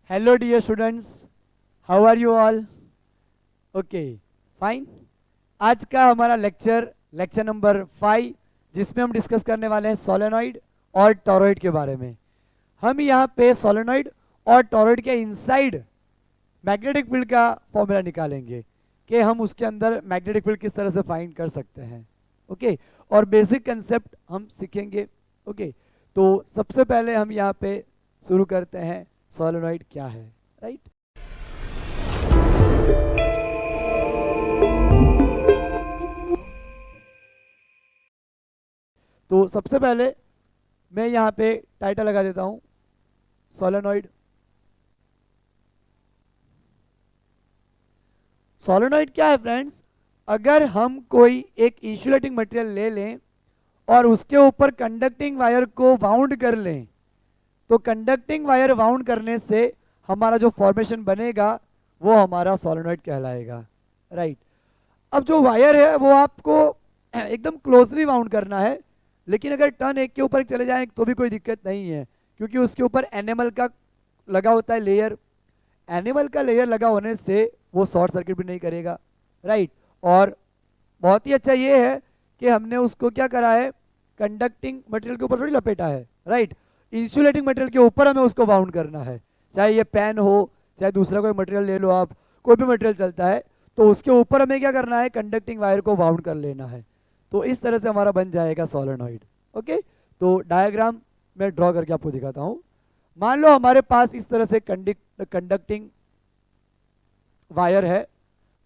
Hello dear students, how are you all? Okay, fine. आज का हमारा लेक्चर नंबर 5, जिसमें हम डिस्कस करने वाले हैं सोलेनॉइड और टॉरॉइड के बारे में। हम यहाँ पे सोलेनॉइड और टॉरॉइड के इनसाइड मैग्नेटिक फील्ड का फॉर्मूला निकालेंगे कि हम उसके अंदर मैग्नेटिक फील्ड किस तरह से फाइंड कर सकते हैं। ओके, और बेसिक कंसेप्ट हम सीखेंगे। ओके, तो सबसे पहले हम यहाँ पे शुरू करते हैं सोलेनॉइड क्या है, राइट। तो सबसे पहले मैं यहाँ पे टाइटल लगा देता हूँ सोलेनॉइड। सोलेनॉइड क्या है फ्रेंड्स? अगर हम कोई एक इंसुलेटिंग मटेरियल ले लें और उसके ऊपर कंडक्टिंग वायर को वाउंड कर लें, तो कंडक्टिंग वायर वाउंड करने से हमारा जो फॉर्मेशन बनेगा वो हमारा सोलेनॉइड कहलाएगा, राइट। अब जो वायर है वो आपको एकदम क्लोजली वाउंड करना है, लेकिन अगर टर्न एक के ऊपर एक चले जाए तो भी कोई दिक्कत नहीं है, क्योंकि उसके ऊपर एनिमल का लगा होता है लेयर। एनिमल का लेयर लगा होने से वो शॉर्ट सर्किट भी नहीं करेगा, राइट। और बहुत ही अच्छा ये है कि हमने उसको क्या करा है, कंडक्टिंग मटेरियल के ऊपर थोड़ी लपेटा है, राइट। इंसुलेटिंग मटेरियल के ऊपर हमें उसको बाउंड करना है, चाहे ये पेन हो, चाहे दूसरा कोई मटेरियल ले लो आप, कोई भी मटेरियल चलता है, तो उसके ऊपर हमें क्या करना है, कंडक्टिंग वायर को बाउंड कर लेना है। तो इस तरह से हमारा बन जाएगा सोलेनॉइड। ओके, तो डायग्राम मैं ड्रॉ करके आपको दिखाता हूँ। मान लो हमारे पास इस तरह से कंडक्टिंग वायर है,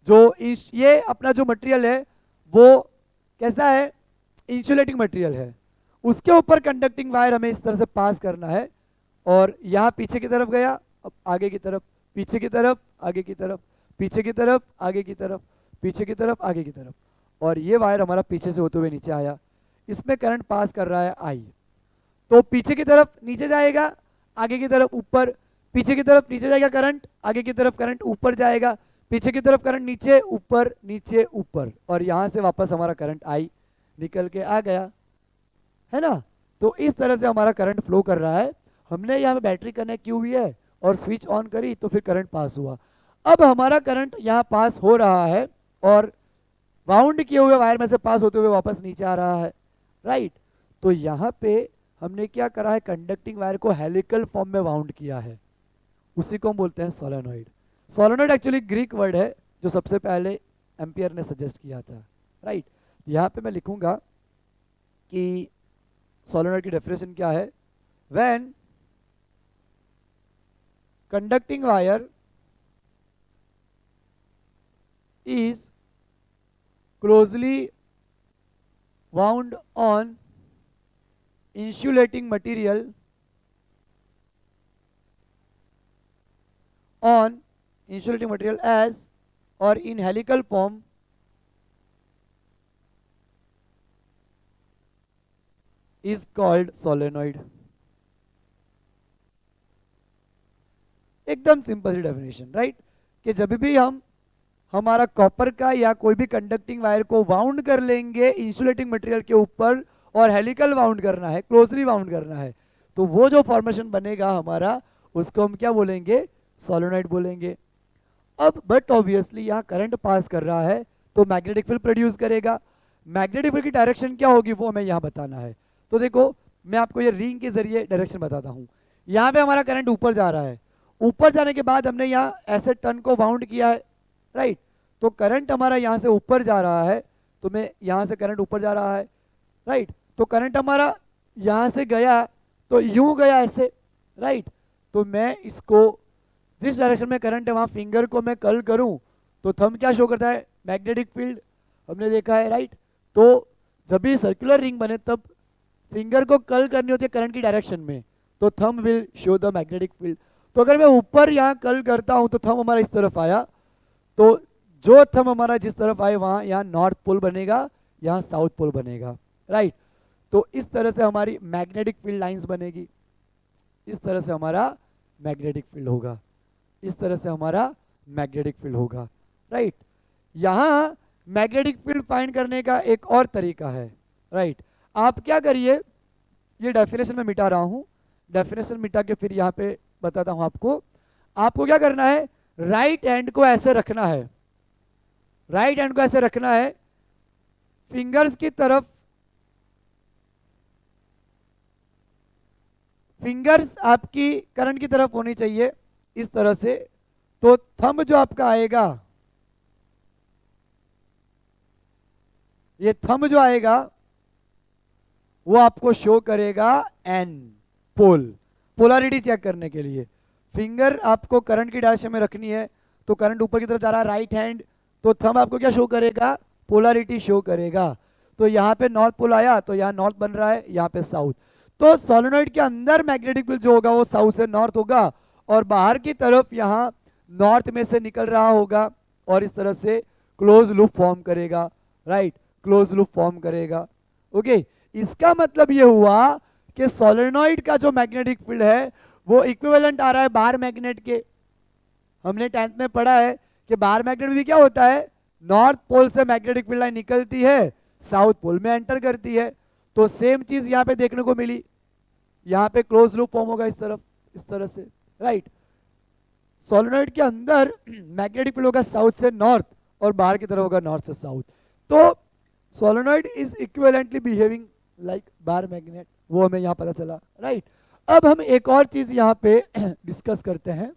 जो ये अपना जो मटेरियल है वो कैसा है, इंसुलेटिंग मटेरियल है। उसके ऊपर कंडक्टिंग वायर हमें इस तरह से पास करना है, और यहाँ पीछे की तरफ गया, अब आगे की तरफ, पीछे की तरफ, आगे की तरफ, पीछे की तरफ, आगे की तरफ, पीछे की तरफ, आगे की तरफ, और ये वायर हमारा पीछे से होते हुए नीचे आया। इसमें करंट पास कर रहा है आई, तो पीछे की तरफ नीचे जाएगा, आगे की तरफ ऊपर, पीछे की तरफ नीचे जाएगा करंट, आगे की तरफ करंट ऊपर जाएगा, पीछे की तरफ करंट नीचे ऊपर नीचे ऊपर, और यहाँ से वापस हमारा करंट आई निकल के आ गया, है ना। तो इस तरह से हमारा करंट फ्लो कर रहा है। हमने यहाँ पे बैटरी कनेक्ट की हुई है और स्विच ऑन करी तो फिर करंट पास हुआ। अब हमारा करंट यहाँ पास हो रहा है और वाउंड किए हुए वायर में से पास होते हुए वापस नीचे आ रहा है, राइट। तो यहाँ पे हमने क्या करा है, कंडक्टिंग वायर को हेलिकल फॉर्म में वाउंड किया है, उसी को हम बोलते हैं solenoid. Solenoid actually Greek word है जो सबसे पहले एम्पियर ने सजेस्ट किया था, राइट। यहाँ पे मैं लिखूंगा कि सोलेनॉइड की डेफिनेशन क्या है। When conducting wire is closely wound on insulating material as or in helical form is called solenoid। एकदम सिंपल सी डेफिनेशन, राइट, कि जब भी हम हमारा कॉपर का या कोई भी कंडक्टिंग वायर को वाउंड कर लेंगे इंसुलेटिंग मटेरियल के ऊपर, और हेलिकल वाउंड करना है, क्लोजली वाउंड करना है, तो वो जो फॉर्मेशन बनेगा हमारा, उसको हम क्या बोलेंगे, सोलेनॉइड बोलेंगे। अब बट ऑब्वियसली यहाँ करंट पास कर रहा है तो मैग्नेटिक फील्ड प्रोड्यूस करेगा। मैग्नेटिक फील्ड की डायरेक्शन क्या होगी वो हमें यहाँ बताना है। तो देखो, मैं आपको ये रिंग के जरिए डायरेक्शन बताता हूँ। यहाँ पे हमारा करंट ऊपर जा रहा है, ऊपर जाने के बाद हमने यहाँ ऐसे टर्न को वाउंड किया है, राइट। तो करंट हमारा यहाँ से ऊपर जा रहा है, तो मैं यहाँ से करंट ऊपर जा रहा है, राइट। तो करंट हमारा यहाँ से गया तो यूं गया ऐसे, राइट। तो मैं इसको जिस डायरेक्शन में करंट है वहाँ फिंगर को मैं कर्ल करूँ तो थंब क्या शो करता है, मैग्नेटिक फील्ड, हमने देखा है, राइट। तो जब भी सर्कुलर रिंग बने तब फिंगर को कर्ल करनी होती है करंट की डायरेक्शन में, तो thumb will show the magnetic field. तो अगर मैं ऊपर यहाँ कर्ल करता हूँ तो थंब हमारा इस तरफ आया, तो जो थंब हमारा जिस तरफ आए वहाँ यहाँ नॉर्थ पोल बनेगा, यहाँ साउथ पोल बनेगा, राइट। तो इस तरह से हमारी मैग्नेटिक फील्ड लाइंस बनेगी, इस तरह से हमारा मैग्नेटिक फील्ड होगा, इस तरह से हमारा मैग्नेटिक फील्ड होगा, राइट। यहाँ मैग्नेटिक फील्ड फाइंड करने का एक और तरीका है, राइट। आप क्या करिए, ये डेफिनेशन में मिटा रहा हूँ, डेफिनेशन मिटा के फिर यहाँ पे बताता हूँ आपको। आपको क्या करना है, राइट हैंड को ऐसे रखना है, राइट हैंड को ऐसे रखना है, फिंगर्स की तरफ, फिंगर्स आपकी करंट की तरफ होनी चाहिए इस तरह से। तो थंब जो आपका आएगा, ये थंब जो आएगा वो आपको शो करेगा एन, पोल, पोलैरिटी चेक करने के लिए। फिंगर आपको करंट की डायरेक्शन में रखनी है, तो करंट ऊपर की तरफ जा रहा है राइट हैंड, तो थंब आपको क्या शो करेगा, पोलैरिटी शो करेगा। तो यहाँ पे नॉर्थ पोल आया तो यहाँ नॉर्थ बन रहा है, यहाँ पे साउथ। तो सोलेनॉइड के अंदर मैग्नेटिक फील्ड जो होगा वो साउथ से नॉर्थ होगा, और बाहर की तरफ यहाँ नॉर्थ में से निकल रहा होगा, और इस तरह से क्लोज लूप फॉर्म करेगा, राइट, क्लोज लूप फॉर्म करेगा। ओके, इसका मतलब ये हुआ कि सोलेनॉइड का जो मैग्नेटिक फील्ड है वो इक्विवेलेंट आ रहा है बाहर मैग्नेट के। हमने 10th में पढ़ा है कि बाहर मैग्नेट में भी क्या होता है, नॉर्थ पोल से मैग्नेटिक फील्ड लाइन निकलती है, साउथ पोल में एंटर करती है। तो सेम चीज यहाँ पे देखने को मिली, यहाँ पे क्लोज लूप फॉर्म होगा इस तरफ, इस तरह से, राइट। सोलेनॉइड के अंदर मैग्नेटिक फील्ड होगा साउथ से नॉर्थ, और बाहर की तरफ होगा नॉर्थ से साउथ। तो solenoid is equivalently behaving like bar magnet, वो हमें यहाँ पता चला, राइट। अब हम एक और चीज यहाँ पे डिस्कस करते हैं।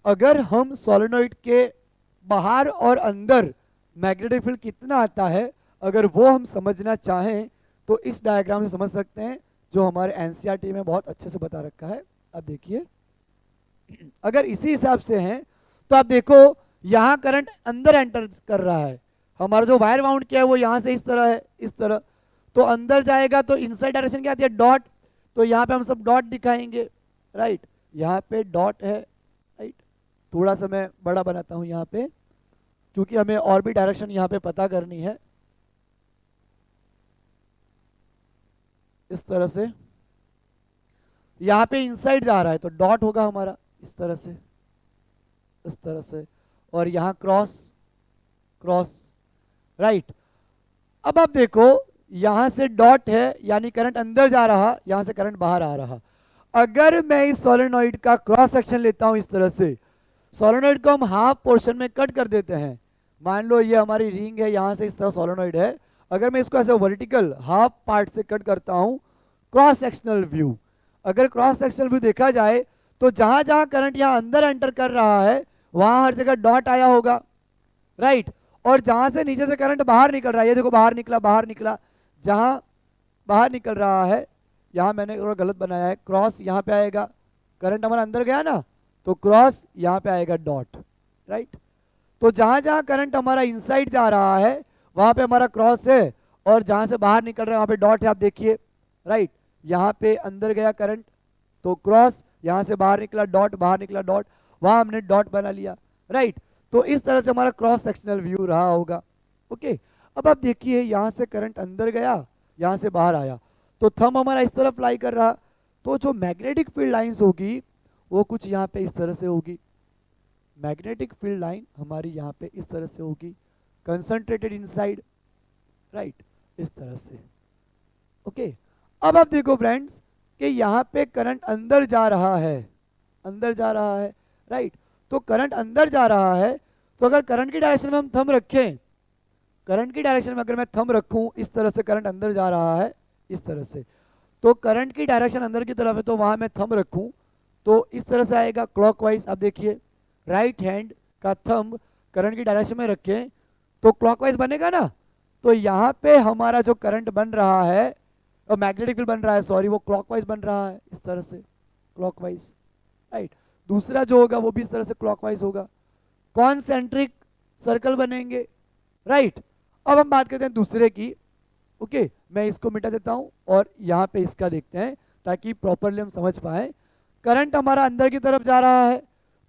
अगर हम सोलेनॉइड के बाहर और अंदर मैग्नेटिक फील्ड कितना आता है, अगर वो हम समझना चाहें तो इस डायग्राम से समझ सकते हैं, जो हमारे एनसीईआरटी में बहुत अच्छे से बता रखा है। अब देखिए, अगर इसी हिसाब से हैं तो आप देखो यहाँ करंट अंदर एंटर कर रहा है, हमारा जो वायर बाउंड किया है वो यहाँ से इस तरह है, इस तरह, तो अंदर जाएगा तो इनसाइड डायरेक्शन क्या आती है, डॉट। तो यहाँ पे हम सब डॉट दिखाएंगे, राइट, यहाँ पे डॉट है, राइट। थोड़ा सा मैं बड़ा बनाता हूँ यहाँ पे, क्योंकि हमें और भी डायरेक्शन यहाँ पे पता करनी है। इस तरह से यहाँ पे इनसाइड जा रहा है तो डॉट होगा हमारा इस तरह से, इस तरह से, और यहाँ क्रॉस, क्रॉस, राइट। अब आप देखो यहां से डॉट है, यानी करंट अंदर जा रहा, यहां से करंट बाहर आ रहा। अगर मैं इस सोलेनॉइड का क्रॉस सेक्शन लेता हूं इस तरह से, सोलेनॉइड को हम हाफ पोर्शन में कट कर देते हैं। मान लो ये हमारी रिंग है, यहां से इस तरह सोलेनॉइड है, अगर मैं इसको ऐसे वर्टिकल हाफ पार्ट से कट करता हूं, क्रॉस सेक्शनल व्यू, अगर क्रॉस सेक्शनल व्यू देखा जाए तो जहां जहां करंट यहां अंदर एंटर कर रहा है वहां हर जगह डॉट आया होगा, राइट। और जहां से नीचे से करंट बाहर निकल रहा है, ये देखो बाहर निकला, बाहर निकला, जहां बाहर निकल रहा है, यहां मैंने थोड़ा गलत बनाया है, क्रॉस यहां पे आएगा, करंट हमारा अंदर गया ना, तो क्रॉस यहां पे आएगा डॉट, राइट। तो जहां जहां करंट हमारा इनसाइड जा रहा है वहां पे हमारा क्रॉस है, और जहां से बाहर निकल रहा है वहां पे डॉट है, आप देखिए, राइट। यहां पे अंदर गया करंट तो क्रॉस, यहां से बाहर निकला डॉट, बाहर निकला डॉट, वहां हमने डॉट बना लिया, राइट। तो इस तरह से हमारा क्रॉस सेक्शनल व्यू रहा होगा, ओके। अब आप देखिए यहां से करंट अंदर गया, यहां से बाहर आया, तो थंब हमारा इस तरफ लाई कर रहा, तो जो मैग्नेटिक फील्ड लाइंस होगी वो कुछ यहाँ पे इस तरह से होगी, मैग्नेटिक फील्ड लाइन हमारी यहाँ पे इस तरह से होगी, कंसंट्रेटेड इनसाइड, राइट, इस तरह से, ओके। अब आप देखो फ्रेंड्स कि यहाँ पे करंट अंदर जा रहा है, अंदर जा रहा है, राइट। तो करंट अंदर जा रहा है, तो अगर करंट की डायरेक्शन में हम थंब रखें, करंट की डायरेक्शन में अगर मैं थंब रखूं, इस तरह से करंट अंदर जा रहा है, इस तरह से, तो करंट की डायरेक्शन अंदर की तरफ है, तो वहां मैं थंब रखूं तो इस तरह से आएगा क्लॉकवाइज। आप देखिए राइट हैंड का थंब करंट की डायरेक्शन में रखें तो क्लॉकवाइज बनेगा ना, तो यहाँ पे हमारा जो करंट बन रहा है और मैग्नेटिक फील्ड बन रहा है, सॉरी, वो क्लॉकवाइज बन रहा है, इस तरह से क्लॉकवाइज, राइट। दूसरा जो होगा वो भी इस तरह से क्लॉकवाइज होगा, कॉन्सेंट्रिक सर्कल बनेंगे, राइट। अब हम बात करते हैं दूसरे की, ओके। मैं इसको मिटा देता हूं और यहाँ पे इसका देखते हैं ताकि प्रॉपरली हम समझ पाए। करंट हमारा अंदर की तरफ जा रहा है,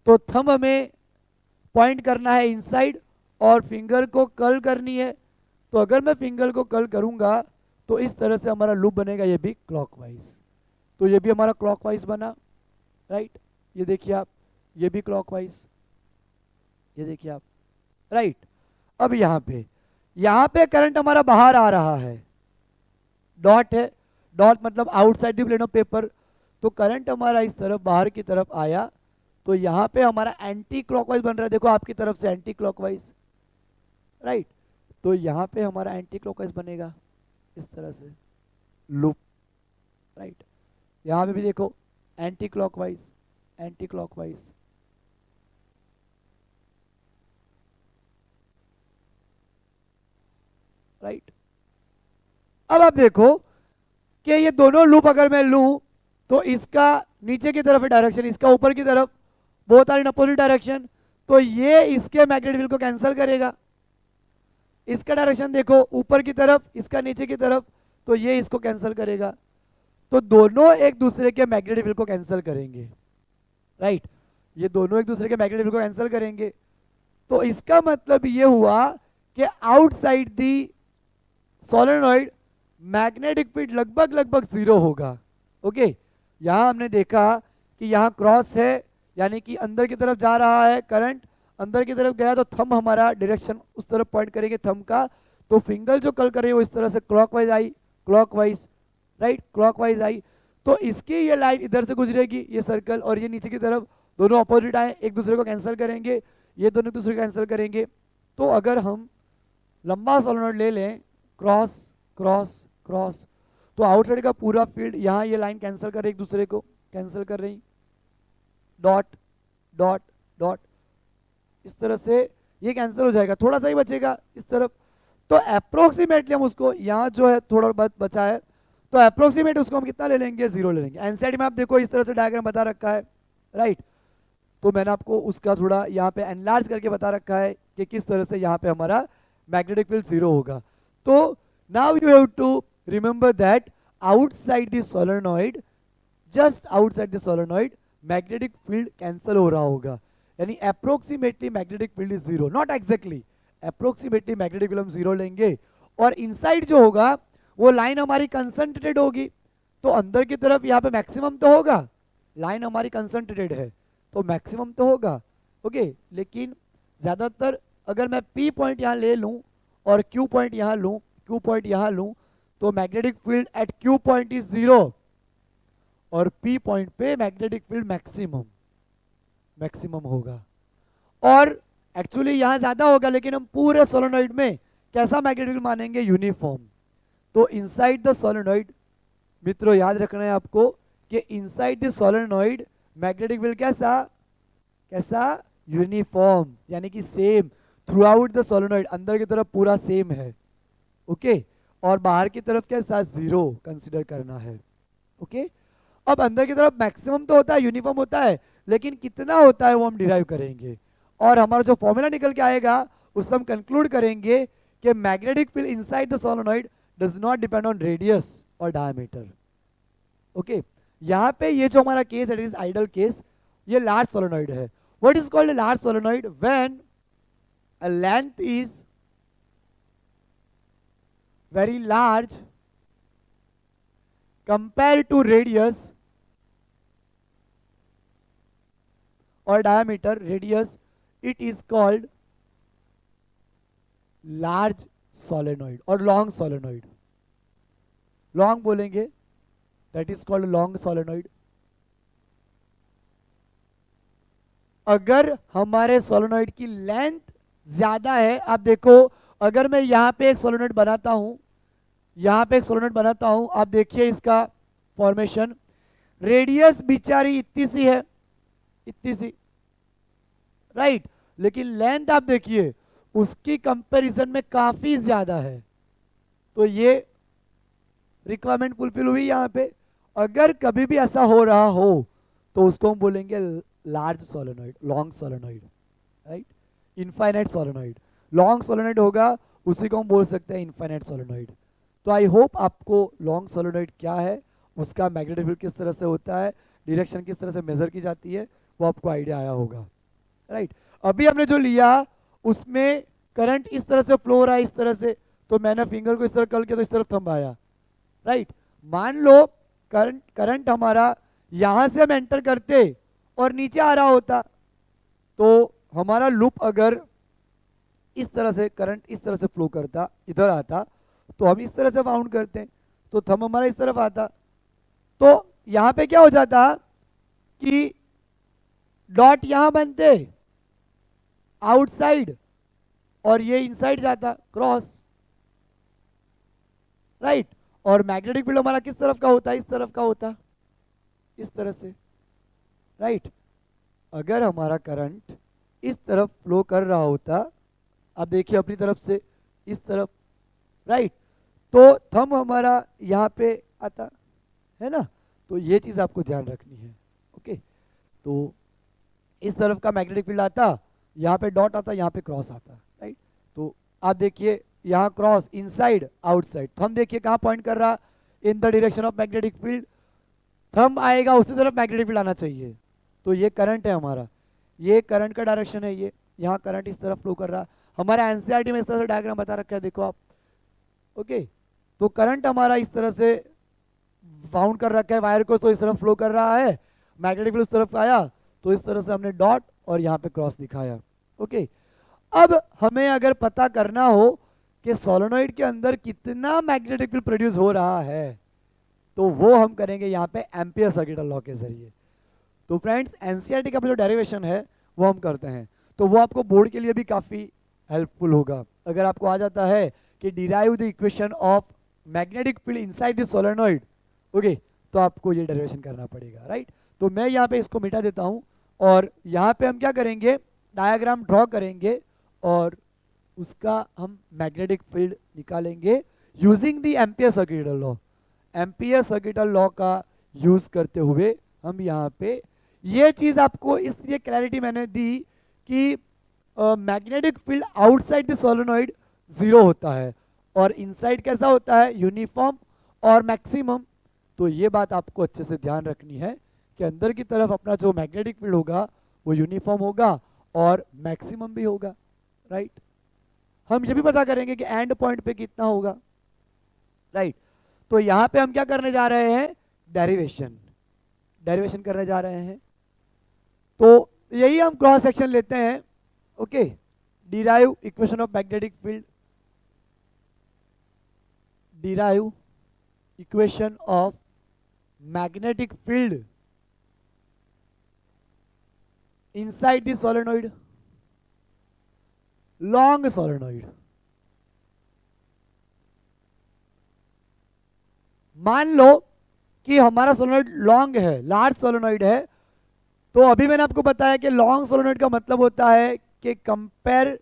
तो थंब हमें पॉइंट करना है इनसाइड और फिंगर को कर्ल करनी है। तो अगर मैं फिंगर को कर्ल करूंगा तो इस तरह से हमारा लूप बनेगा, ये भी क्लॉकवाइज, तो ये भी हमारा क्लॉकवाइज बना, राइट। ये देखिए आप, ये भी क्लॉकवाइज, ये देखिए आप, राइट। अब यहाँ पे करंट हमारा बाहर आ रहा है, डॉट है, डॉट मतलब outside the plane of paper, तो करंट हमारा इस तरफ बाहर की तरफ आया, तो यहाँ पे हमारा एंटी क्लॉकवाइज बन रहा है, देखो आपकी तरफ से एंटी क्लॉकवाइज, राइट। तो यहाँ पे हमारा एंटी क्लॉकवाइज बनेगा इस तरह से लूप, राइट। यहाँ पे भी देखो anti clockwise, anti clockwise, right. अब आप देखो कि ये दोनों लूप अगर मैं लूं तो इसका नीचे की तरफ डायरेक्शन, इसका ऊपर की तरफ, both are in opposite direction, तो ये इसके मैग्नेटिक फील्ड को कैंसिल करेगा। इसका डायरेक्शन देखो ऊपर की तरफ, इसका नीचे की तरफ, तो ये इसको कैंसिल करेगा। तो दोनों एक दूसरे के मैग्नेटिक फील्ड को कैंसिल करेंगे, राइट। ये दोनों एक दूसरे के मैग्नेटिक फील्ड को कैंसिल करेंगे। तो इसका मतलब ये हुआ कि outside the solenoid magnetic field लगभग लगभग 0 होगा। ओके, यहां हमने देखा कि यहां क्रॉस है, यानी कि अंदर की तरफ जा रहा है करंट, अंदर की तरफ गया तो थंब हमारा डायरेक्शन उस तरफ पॉइंट करेंगे थंब का, तो फिंगर जो कल करे वो इस तरह से क्लॉकवाइज आई, क्लॉकवाइज, राइट, क्लॉकवाइज आई। तो इसकी ये लाइन इधर से गुजरेगी, ये सर्कल, और ये नीचे की तरफ, दोनों अपोजिट आए, एक दूसरे को कैंसिल करेंगे, ये दोनों दूसरे को कैंसिल करेंगे। तो अगर हम लंबा सोलेनॉइड ले लें, क्रॉस क्रॉस क्रॉस, तो आउटसाइड का पूरा फील्ड, यहाँ ये लाइन कैंसिल कर रही, एक दूसरे को कैंसिल कर रही, डॉट डॉट डॉट, इस तरह से ये कैंसिल हो जाएगा, थोड़ा सा ही बचेगा इस तरफ। तो अप्रोक्सीमेटली हम उसको, यहाँ जो है थोड़ा बहुत बचा है, तो अप्रोक्सीमेट उसको हम कितना ले लेंगे, 0 ले लेंगे। एनसीईआरटी में आप देखो इस तरह से डायग्राम बता रखा है, राइट। तो मैंने आपको उसका थोड़ा यहाँ पे एनलार्ज करके बता रखा है कि किस तरह से यहाँ पे हमारा मैग्नेटिक फील्ड 0 होगा। तो now you have to remember that outside the solenoid, just outside the solenoid magnetic field cancel हो रहा होगा, यानी approximately magnetic field is 0, not exactly, approximately magnetic field हम 0 लेंगे। और इनसाइड जो होगा वो लाइन हमारी कंसंट्रेटेड होगी, तो अंदर की तरफ यहाँ पे मैक्सिमम तो होगा, लाइन हमारी कंसंट्रेटेड है तो मैक्सिमम तो होगा, ओके। लेकिन ज्यादातर अगर मैं P पॉइंट यहाँ ले लूँ और Q पॉइंट यहाँ लूँ, Q पॉइंट यहाँ लूँ, तो magnetic field at Q point is 0 और P पॉइंट पे मैग्नेटिक फील्ड मैक्सिमम, मैक्सिमम होगा। और एक्चुअली यहाँ ज्यादा होगा, लेकिन हम पूरे सोलेनॉइड में कैसा मैग्नेटिक फील्ड मानेंगे, यूनिफॉर्म। तो इनसाइड द सोलेनॉइड, मित्रों याद रखना है आपको कि inside the solenoid magnetic field कैसा, कैसा, यूनिफॉर्म, यानी कि same through out the solenoid, अंदर की तरफ पूरा सेम है, ओके। और बाहर की तरफ कैसा, 0 कंसीडर करना है, ओके। अब अंदर की तरफ मैक्सिमम तो होता है, यूनिफॉर्म होता है, लेकिन कितना होता है वो हम डिराइव करेंगे, और हमारा जो फॉर्मूला निकल के आएगा उससे हम कंक्लूड करेंगे कि magnetic field inside the solenoid does not depend on radius और डायमीटर, ओके। यहाँ पे ये जो हमारा केस है, इट इज आइडल केस, ये लार्ज सोलेनॉइड है। What is called large solenoid, when a length is very large compared to radius or diameter, radius, it is called large solenoid or long solenoid, long बोलेंगे, that is called long solenoid। अगर हमारे solenoid की length ज्यादा है, आप देखो अगर मैं यहाँ पे एक सोलेनॉइड बनाता हूँ, यहाँ पे एक सोलेनॉइड बनाता हूँ, आप देखिए इसका फॉर्मेशन, रेडियस बिचारी इतनी सी है, इतनी सी, राइट, लेकिन लेंथ आप देखिए उसकी कंपैरिजन में काफी ज्यादा है। तो ये रिक्वायरमेंट फुलफिल हुई यहाँ पे। अगर कभी भी ऐसा हो रहा हो तो उसको हम बोलेंगे large solenoid, long solenoid, right, infinite solenoid. Long solenoid होगा उसी को हम बोल सकते हैं इनफाइनाइट सोलेनॉइड। तो आई होप आपको लॉन्ग सोलेनॉइड क्या है, उसका मैग्नेटिक फील्ड किस तरह से होता है, डायरेक्शन किस तरह से मेजर की जाती है, वो आपको आइडिया आया होगा, राइट। अभी हमने जो लिया उसमें करंट इस तरह से फ्लो हो रहा है, इस तरह से, तो मैंने फिंगर को इस तरह कर के तो इस तरफ थंब आया, राइट। मान लो करंट हमारा यहां से हम एंटर करते और नीचे आ रहा होता, तो हमारा लूप अगर इस तरह से करंट इस तरह से फ्लो करता, इधर आता, तो हम इस तरह से बाउंड करते हैं, तो थंब हमारा इस तरफ आता, तो यहां पे क्या हो जाता कि डॉट यहां बनते आउटसाइड और ये इनसाइड जाता क्रॉस, राइट। और मैग्नेटिक फील्ड हमारा किस तरफ का होता, इस तरफ का होता, इस तरह से, राइट। अगर हमारा करंट इस तरफ फ्लो कर रहा होता, अब देखिए अपनी तरफ से इस तरफ, राइट, तो थंब हमारा यहाँ पे आता है ना। तो ये चीज़ आपको ध्यान रखनी है, ओके। तो इस तरफ का मैग्नेटिक फील्ड आता, यहाँ पे डॉट आता, यहाँ पे क्रॉस आता, राइट। तो आप देखिए यहाँ क्रॉस इनसाइड आउटसाइड, थंब देखिए कहाँ पॉइंट कर रहा, in the direction of magnetic field, thumb आएगा उसी तरफ मैग्नेटिक फील्ड आना चाहिए। तो ये करंट है हमारा, ये करंट का डायरेक्शन है, ये यहाँ करंट इस तरफ फ्लो कर रहा। हमारा एनसीईआरटी में इस तरह से डायग्राम बता रखा है, देखो आप, ओके। तो करंट हमारा इस तरह से बाउंड कर रखा है वायर को, तो इस तरफ फ्लो कर रहा है, मैग्नेटिक फील्ड उस तरफ आया, तो इस तरह से हमने डॉट और यहाँ पे क्रॉस दिखाया, ओके। अब हमें अगर पता करना हो कि सोलेनोइड के अंदर कितना मैग्नेटिक फील्ड प्रोड्यूस हो रहा है, तो वो हम करेंगे यहाँ पे एम्पियर सर्किटल लॉ के जरिए। तो फ्रेंड्स एनसीईआरटी का जो डेरिवेशन है वो हम करते हैं, तो वो आपको बोर्ड के लिए भी काफ़ी हेल्पफुल होगा। अगर आपको आ जाता है कि derive the equation of magnetic field inside the solenoid, okay, तो आपको ये डेरिवेशन करना पड़ेगा, राइट। तो मैं यहाँ पे इसको मिटा देता हूँ और यहाँ पे हम क्या करेंगे, डायग्राम ड्रॉ करेंगे और उसका हम मैग्नेटिक फील्ड निकालेंगे using the ampere circuital law. Ampere circuital law का यूज करते हुए हम यहाँ पे ये चीज आपको इसलिए क्लैरिटी मैंने दी कि magnetic field outside the solenoid 0 होता है और इनसाइड कैसा होता है, यूनिफॉर्म और मैक्सिमम। तो ये बात आपको अच्छे से ध्यान रखनी है कि अंदर की तरफ अपना जो मैग्नेटिक फील्ड होगा वो यूनिफॉर्म होगा और मैक्सिमम भी होगा, राइट। हम ये भी पता करेंगे कि एंड पॉइंट पे कितना होगा, राइट। तो यहां पे हम क्या करने जा रहे हैं, डेरिवेशन करने जा रहे हैं। तो यही हम क्रॉस सेक्शन लेते हैं, okay. Derive equation of magnetic field, derive equation of magnetic field inside the solenoid, long solenoid. मान लो कि हमारा सोलेनोइड लॉन्ग है, लार्ज सोलेनोइड है, तो अभी मैंने आपको बताया कि लॉन्ग सोलेनोइड का मतलब होता है कि कंपेयर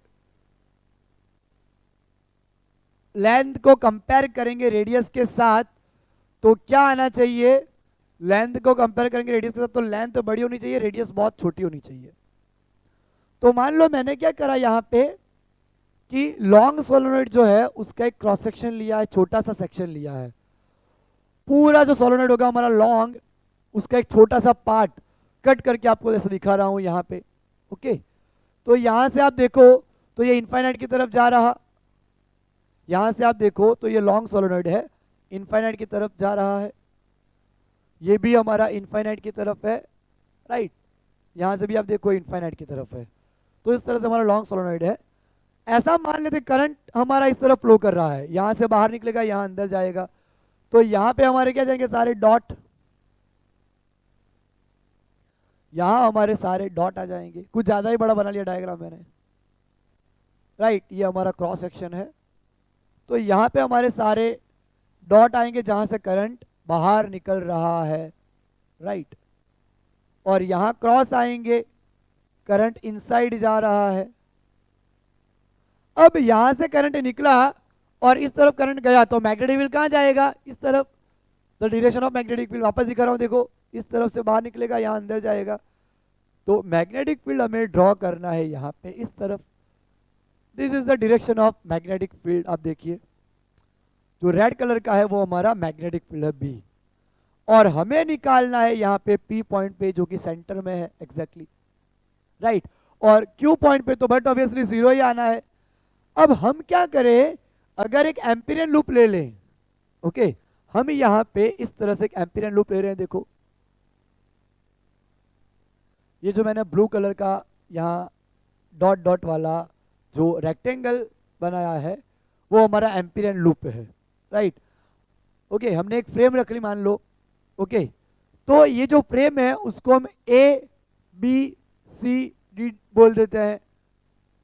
लेंथ को कंपेयर करेंगे रेडियस के साथ, तो क्या आना चाहिए, लेंथ को कंपेयर करेंगे रेडियस के साथ तो लेंथ बड़ी होनी चाहिए, रेडियस बहुत छोटी होनी चाहिए। तो मान लो मैंने क्या करा यहाँ पे कि लॉन्ग सोलेनोइड जो है उसका एक क्रॉस सेक्शन लिया है, छोटा सा सेक्शन लिया है। पूरा जो सोलेनोइड होगा हमारा लॉन्ग, उसका एक छोटा सा पार्ट कट करके आपको जैसे दिखा रहा हूं यहाँ पे, ओके। तो यहां से आप देखो तो ये इनफाइनाइट की तरफ जा रहा, यहां से आप देखो तो ये लॉन्ग सोलेनोइड है, इनफाइनाइट की तरफ जा रहा है, ये भी हमारा इनफाइनाइट की तरफ है, राइट। यहां से भी आप देखो इनफाइनाइट की तरफ है। तो इस तरह से हमारा लॉन्ग सोलेनोइड है। ऐसा मान लेते करंट हमारा इस तरफ फ्लो कर रहा है, यहां से बाहर निकलेगा, यहां अंदर जाएगा, तो यहां पे हमारे क्या जाएंगे, सारे डॉट, यहां हमारे सारे डॉट आ जाएंगे। कुछ ज्यादा ही बड़ा बना लिया डायग्राम मैंने, राइट। ये हमारा क्रॉस सेक्शन है, तो यहां पे हमारे सारे डॉट आएंगे जहां से करंट बाहर निकल रहा है, राइट। और यहां क्रॉस आएंगे, करंट इनसाइड जा रहा है। अब यहां से करंट निकला और इस तरफ करंट गया, तो मैग्नेटिक फील्ड कहां जाएगा, इस तरफ। The direction of magnetic field वापस दिखा रहा हूं, देखो इस तरफ से बाहर निकलेगा, यहां अंदर जाएगा। तो मैग्नेटिक फील्ड हमें ड्रॉ करना है यहां पे इस तरफ। This is the direction of magnetic field. आप देखिए जो रेड कलर का है वो हमारा मैग्नेटिक फील्ड है बी, और हमें निकालना है यहाँ पे पी पॉइंट पे जो कि सेंटर में है एग्जैक्टली, राइट। और क्यू पॉइंट पे तो बट ऑब्वियसली 0 ही आना है। अब हम क्या करें, अगर एक एम्पीरियन लूप ले लें, ओके, हम यहां पे इस तरह से एक एम्पीरियन लूप ले रहे हैं। देखो ये जो मैंने ब्लू कलर का यहाँ डॉट डॉट वाला जो रेक्टेंगल बनाया है वो हमारा एम्पीरियन लूप है, राइट। ओके, हमने एक फ्रेम रख ली मान लो, ओके। तो ये जो फ्रेम है उसको हम ए बी सी डी बोल देते हैं,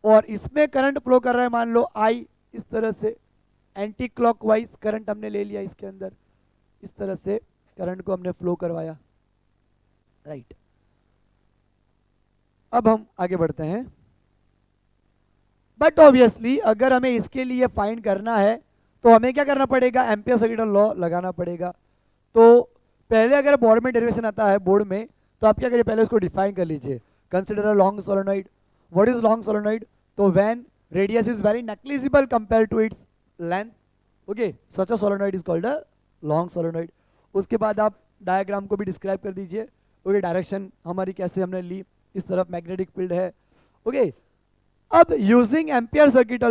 और इसमें करंट फ्लो कर रहा है मान लो आई, इस तरह से एंटी क्लॉकवाइज करंट हमने ले लिया इसके अंदर, इस तरह से करंट को हमने फ्लो करवाया, राइट। अब हम आगे बढ़ते हैं, बट ऑब्वियसली अगर हमें इसके लिए फाइंड करना है तो हमें क्या करना पड़ेगा, एम्पियर सर्किट लॉ लगाना पड़ेगा। तो पहले अगर बोर्ड में डेरिवेशन आता है बोर्ड में, तो आप क्या करिए, पहले उसको डिफाइन कर लीजिए। Consider a long solenoid. What is long solenoid? तो when radius is very negligible compare to its length, okay, such a solenoid is called a long solenoid. उसके बाद आप डायग्राम को भी डिस्क्राइब कर दीजिए, ओके, डायरेक्शन हमारी कैसे हमने ली, इस तरफ मैग्नेटिक फील्ड है, ओके। अब using ampere circuit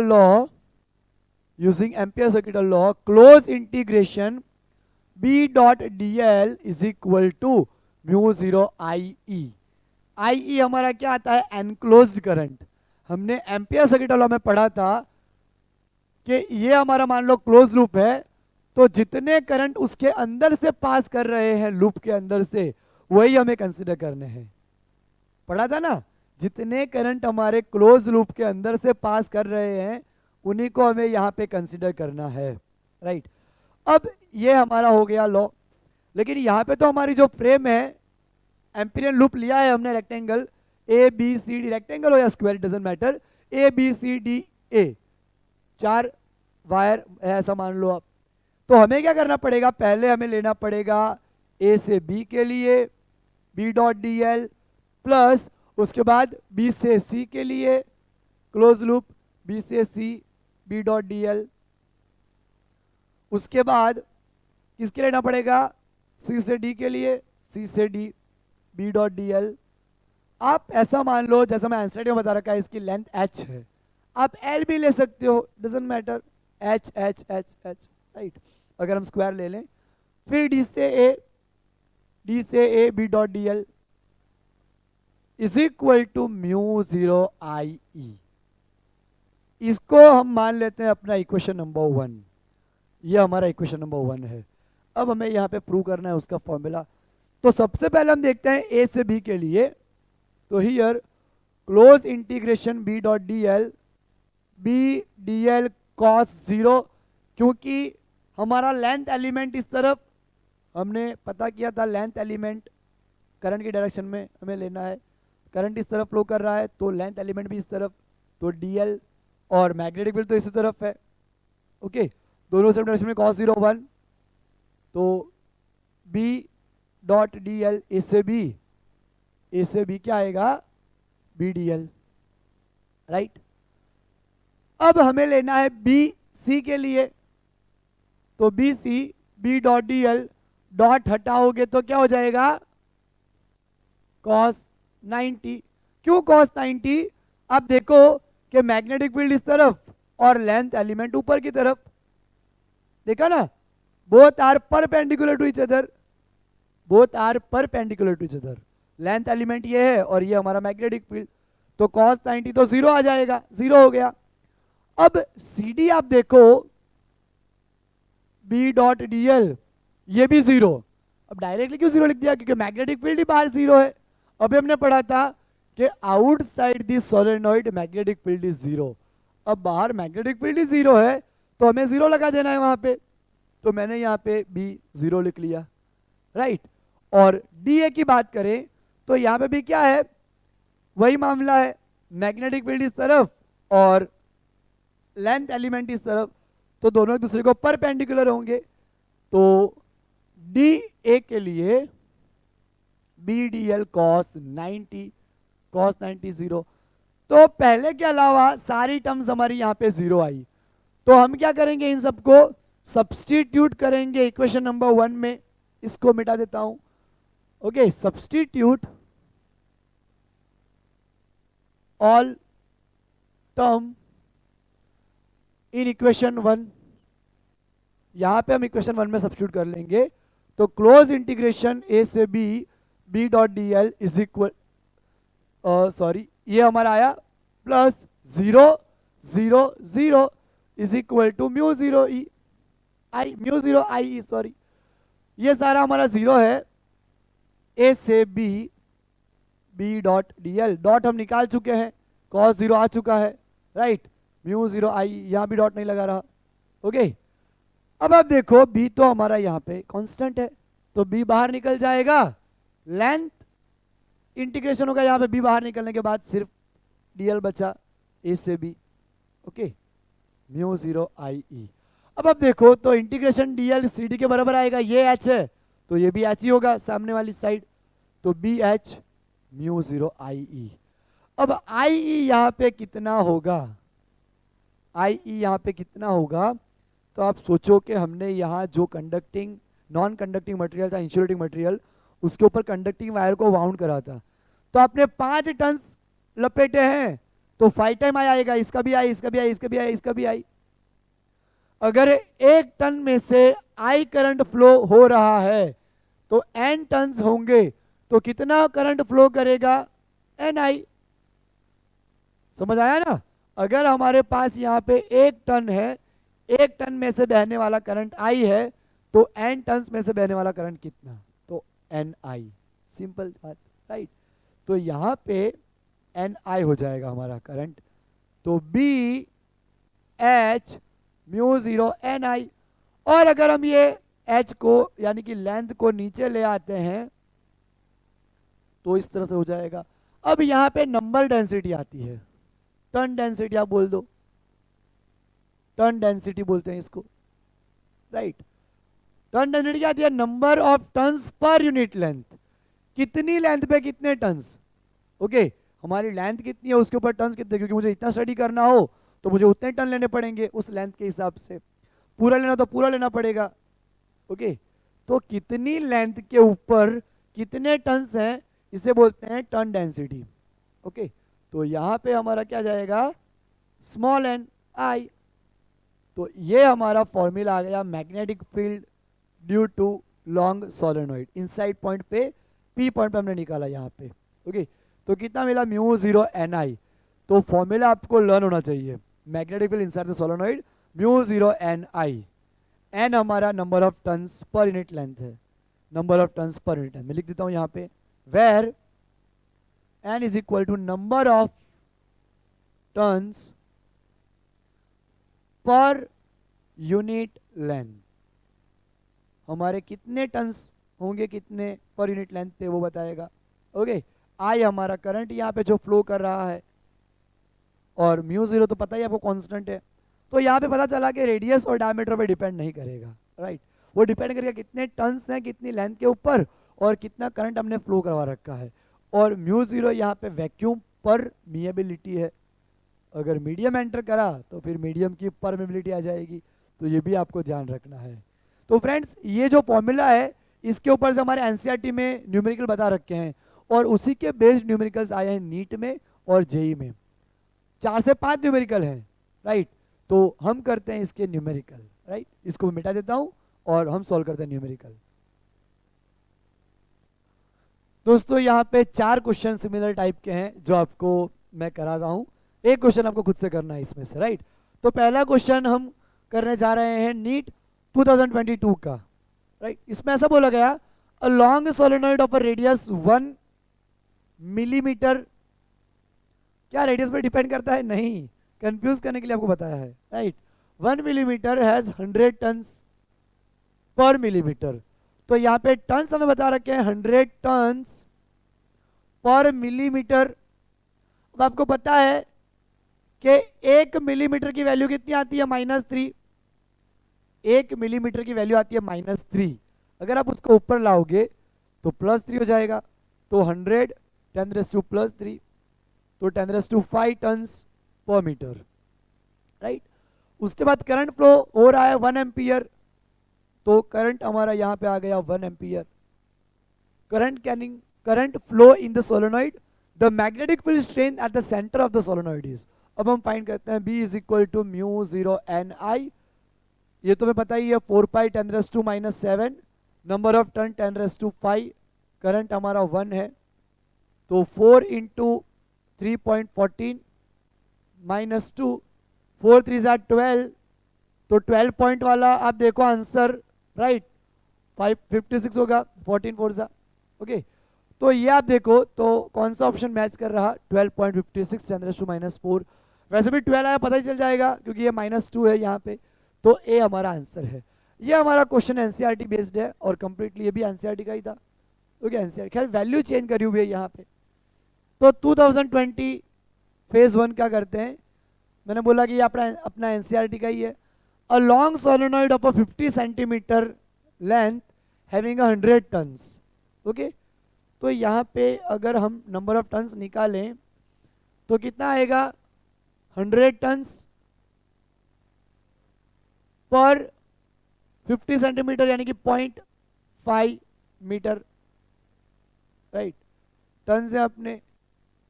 law, close integration B dot dl is equal to mu 0 IE। IE हमारा क्या आता है, एनक्लोज्ड करंट। हमने एम्पियर सर्किट लॉ में पढ़ा था कि ये हमारा मान लो क्लोज लूप है, तो जितने करंट उसके अंदर से पास कर रहे हैं लूप के अंदर से, वही हमें कंसिडर करने हैं। पढ़ा था ना, जितने करंट हमारे क्लोज लूप के अंदर से पास कर रहे हैं उन्हीं को हमें यहाँ पे कंसिडर करना है, राइट। अब ये हमारा हो गया लॉ, लेकिन यहाँ पे तो हमारी जो फ्रेम है, एम्पिरियन लूप लिया है हमने rectangle, A B C D, rectangle हो या square doesn't matter, A B C D A, 4 wire है ऐसा मान लो आप। तो हमें क्या करना पड़ेगा, पहले हमें लेना पड़ेगा ए से बी के लिए B dot D L, plus उसके बाद बी से सी के लिए क्लोज लूप बी से C B dot D L. उसके बाद किसके लेना पड़ेगा, सी से डी के लिए सी से D B dot D L. आप ऐसा मान लो, जैसा मैं आंसर में बता रखा है, इसकी लेंथ h है, आप l भी ले सकते हो, doesn't matter, h h h h, right. अगर हम स्क्वायर ले लें, फिर d से a B dot D L is equal to mu 0 IE। इसको हम मान लेते हैं अपना इक्वेशन नंबर 1, ये हमारा इक्वेशन नंबर 1 है। अब हमें यहाँ पे प्रूव करना है उसका फॉर्मूला। तो सबसे पहले हम देखते हैं ए से बी के लिए, तो here close integration B dot D L cos 0, क्योंकि हमारा लेंथ एलिमेंट इस तरफ, हमने पता किया था लेंथ एलिमेंट करंट की डायरेक्शन में हमें लेना है, करंट इस तरफ फ्लो कर रहा है तो लेंथ एलिमेंट भी इस तरफ, तो डीएल और मैग्नेटिक फील्ड तो इसी तरफ है, ओके, दोनों सेम डायरेक्शन में cos 0 1, तो B dot D L A से बी क्या आएगा, बी डी एल, राइट। अब हमें लेना है बी सी के लिए, तो B C B dot D L, dot हटाओगे तो क्या हो जाएगा, cos 90। क्यों cos 90? अब देखो कि मैग्नेटिक फील्ड इस तरफ और लेंथ एलिमेंट ऊपर की तरफ, देखा ना, both are perpendicular to each other, length element ये है और ये हमारा मैग्नेटिक फील्ड, तो cos 90 तो 0 आ जाएगा, 0 हो गया। अब सी डी आप देखो, बी डॉट डी एल ये भी 0, अब डायरेक्टली क्यों 0 लिख दिया, क्योंकि मैग्नेटिक फील्ड ही बाहर 0 है। अभी हमने पढ़ा था कि outside this solenoid magnetic field is 0, अब बाहर मैग्नेटिक फील्ड ही 0 है तो हमें 0 लगा देना है वहां पे, तो मैंने यहाँ पे बी 0 लिख लिया, राइट। और डी ए की बात करें तो यहाँ पे भी क्या है, वही मामला है, मैग्नेटिक फील्ड इस तरफ और लेंथ एलिमेंट इस तरफ, तो दोनों एक दूसरे को परपेंडिकुलर होंगे, तो डी ए के लिए बी डी एल कॉस 90 0, तो पहले के अलावा सारी टर्म्स हमारी यहाँ पे 0 आई, तो हम क्या करेंगे, इन सबको सब्स्टिट्यूट करेंगे इक्वेशन नंबर 1 में। इसको मिटा देता हूं, okay, substitute all term in equation 1, यहां पे हम इक्वेशन 1 में सब्स्टिट्यूट कर लेंगे, तो क्लोज इंटीग्रेशन ए से B dot D L is equal, sorry ये हमारा आया plus 0 0 0 is equal to mu 0 I, sorry ये सारा हमारा 0 है, ए से B dot D L, dot हम निकाल चुके हैं, cos 0 आ चुका है, राइट, म्यू 0 आई, यहाँ भी डॉट नहीं लगा रहा, ओके। अब आप देखो बी तो हमारा यहाँ पे कांस्टेंट है, तो बी बाहर निकल जाएगा, लेंथ इंटीग्रेशन होगा यहाँ पे, बी बाहर निकलने के बाद सिर्फ डीएल बचा ए से बी, ओके, म्यू 0 आई ई। अब आप देखो तो इंटीग्रेशन डीएल सी डी के बराबर आएगा, ये एच है तो ये भी एच ही होगा सामने वाली साइड, तो बी एच म्यू 0 आई ई। अब आई ई यहाँ पे कितना होगा, आई ई यहाँ पे कितना होगा, तो आप सोचो कि हमने यहाँ जो कंडक्टिंग नॉन कंडक्टिंग मटेरियल था, इंसुलेटिंग मटेरियल, उसके ऊपर कंडक्टिंग वायर को वाउंड करा था, तो आपने 5 टन लपेटे हैं, तो 5 टाइम आई आएगा, इसका भी आई, इसका भी आई, इसका भी आई, इसका भी आई। अगर 1 टन में से आई करंट फ्लो हो रहा है तो n टन्स होंगे, तो कितना करंट फ्लो करेगा, एन आई। समझ आया ना? अगर हमारे पास यहाँ पे 1 टन है, 1 टन में से बहने वाला करंट आई है, तो n टन्स में से बहने वाला करंट कितना, तो एन आई, सिंपल बात, राइट। तो यहाँ पे एन आई हो जाएगा हमारा करंट, तो बी एच म्यू 0 एन आई। और अगर हम ये एच को यानी कि लेंथ को नीचे ले आते हैं तो इस तरह से हो जाएगा। अब यहाँ पे नंबर डेंसिटी आती है, टर्न डेंसिटी आप बोल दो, टर्न डेंसिटी बोलते हैं इसको, राइट। टर्न डेंसिटी क्या आती है, नंबर ऑफ टन्स पर यूनिट लेंथ, कितनी लेंथ पे कितने टन्स, ओके। हमारी लेंथ कितनी है उसके ऊपर टन्स कितने, क्योंकि मुझे इतना स्टडी करना हो तो मुझे उतने टन लेने पड़ेंगे उस लेंथ के हिसाब से, पूरा लेना तो पूरा लेना पड़ेगा, ओके। तो कितनी लेंथ के ऊपर कितने टन्स हैं, इसे बोलते हैं टर्न डेंसिटी, ओके। तो यहाँ पे हमारा क्या जाएगा, स्मॉल एन आई। तो ये हमारा फॉर्मूला आ गया magnetic field due to long solenoid, inside point पे पी पॉइंट पे हमने निकाला यहाँ पे, ओके। तो कितना मिला, म्यू 0 एन आई। तो फॉर्मूला आपको लर्न होना चाहिए, magnetic field inside the solenoid, mu 0 N I. N हमारा नंबर ऑफ टन्स पर यूनिट लेंथ है, नंबर ऑफ टन्स पर यूनिट लेंथ मैं लिख देता हूँ यहाँ पे, where N is equal to number of turns पर यूनिट लेंथ। हमारे कितने टन्स होंगे, कितने पर यूनिट लेंथ पे वो बताएगा, ओके। आई हमारा करंट यहाँ पे जो फ्लो कर रहा है, और म्यू 0 तो पता ही आपको कांस्टेंट है, तो यहाँ पे पता चला कि रेडियस और डायमीटर पे डिपेंड नहीं करेगा, राइट। वो डिपेंड करेगा कितने टन्स हैं कितनी लेंथ के ऊपर और कितना करंट हमने फ्लो करवा रखा है। और म्यू 0 यहाँ पे वैक्यूम पर मिएबिलिटी है, अगर मीडियम एंटर करा तो फिर मीडियम की परमेबिलिटी आ जाएगी, तो ये भी आपको ध्यान रखना है। तो फ्रेंड्स ये जो फॉर्मूला है इसके ऊपर से हमारे एनसीईआरटी में न्यूमेरिकल बता रखे हैं, और उसी के बेस्ड न्यूमेरिकल्स आए हैं नीट में और जेई में, 4 से 5 न्यूमेरिकल हैं, राइट। तो हम करते हैं इसके न्यूमेरिकल, राइट। इसको मिटा देता हूं और हम सॉल्व करते हैं न्यूमेरिकल। दोस्तों यहाँ पे 4 क्वेश्चन सिमिलर टाइप के हैं जो आपको मैं करा रहा हूँ, एक क्वेश्चन आपको खुद से करना है इसमें से, राइट। तो पहला क्वेश्चन हम करने जा रहे हैं नीट 2022 का, राइट। इसमें ऐसा बोला गया, अ long solenoid of a radius 1 millimetre, क्या रेडियस पे डिपेंड करता है, नहीं, कंफ्यूज करने के लिए आपको बताया है, राइट। 1 मिलीमीटर हैज 100 टन्स पर मिलीमीटर। तो यहाँ पे टन्स हमें बता रखे हैं 100 टन्स पर मिलीमीटर। अब आपको पता है कि 1 मिलीमीटर की वैल्यू कितनी आती है, -3। 1 मिलीमीटर की वैल्यू आती है -3, अगर आप उसको ऊपर लाओगे तो +3 हो जाएगा, तो 100 10⁻⁻3, तो 10⁵ टन्स पर मीटर, राइट। उसके बाद करंट फ्लो हो रहा है 1 एम्पियर, तो करंट हमारा यहाँ पे आ गया 1 ampere. Current flow in the solenoid, the magnetic field strength at the centre of the solenoid is. अब हम फाइंड करते हैं B is equal to mu 0 N I, ये तुम्हें पता ही है 4 pi 10⁻⁻7, number of turn 10⁵, current हमारा 1 है, तो 4 इंटू 3.14 -2, 4 3 12, तो 12 पॉइंट वाला आप देखो आंसर, राइट, 556 होगा, 14 4 सा, ओके। तो ये आप देखो तो कौन सा ऑप्शन मैच कर रहा, 12.56 10⁻⁴। वैसे भी 12 आया पता ही चल जाएगा क्योंकि ये -2 है यहाँ पे, तो ए हमारा आंसर है। ये हमारा क्वेश्चन एनसीईआरटी बेस्ड है और कंप्लीटली ये भी एनसीईआरटी का ही था। ओके एनसीईआरटी, खैर वैल्यू चेंज करी हुई है यहाँ पे। तो 2020 फेज 1 क्या करते हैं, मैंने बोला कि ये अपना अपना एनसीईआरटी का ही है। A long solenoid of a 50 centimetre length having 100 turns. Okay, तो यहाँ पे अगर हम नंबर ऑफ टन्स निकालें तो कितना आएगा, 100 टन्स पर 50 सेंटीमीटर यानी कि 0.5 मीटर, राइट। टन से अपने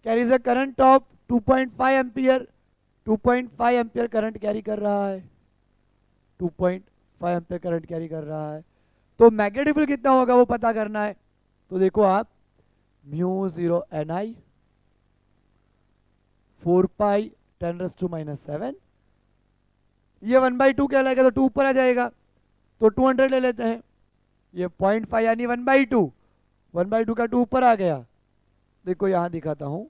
carries a current of 2.5 ampere, 2.5 ampere current carry कर रहा है, 2.5 एम्पियर करंट कैरी कर रहा है। तो मैग्नेटिक फील्ड कितना होगा वो पता करना है। तो देखो आप μ0 Ni 4π 10⁻⁷, ये 1/2 कहलाएगा तो 2 ऊपर आ जाएगा, तो 200 ले लेते हैं। ये 0.5 यानी 1/2, 1/2 का 2 ऊपर आ गया। देखो यहाँ दिखाता हूँ,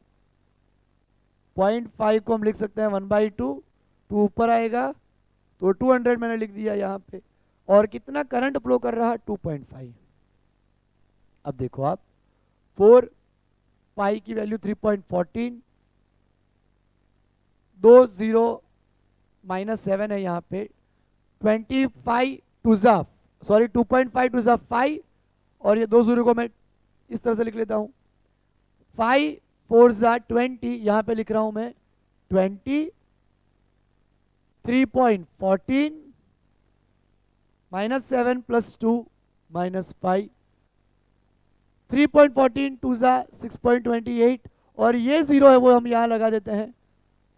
0.5 को हम लिख सकते हैं 1/2, 2 ऊपर आएगा तो 200 मैंने लिख दिया यहाँ पे। और कितना करंट फ्लो कर रहा है, 2.5। अब देखो आप 4 पाई की वैल्यू 3.14, 2 0 -7 है यहाँ पे, 25 टू ज़ा सॉरी 2.5 टू ज़ा 5, और ये 2 0 को मैं इस तरह से लिख लेता हूँ, 5 4 ज़ा 20, यहाँ पे लिख रहा हूँ मैं 20, 3.14 -7 + 2 -5, 3.14 2 ज़ा 6.28, और ये 0 है वो हम यहाँ लगा देते हैं,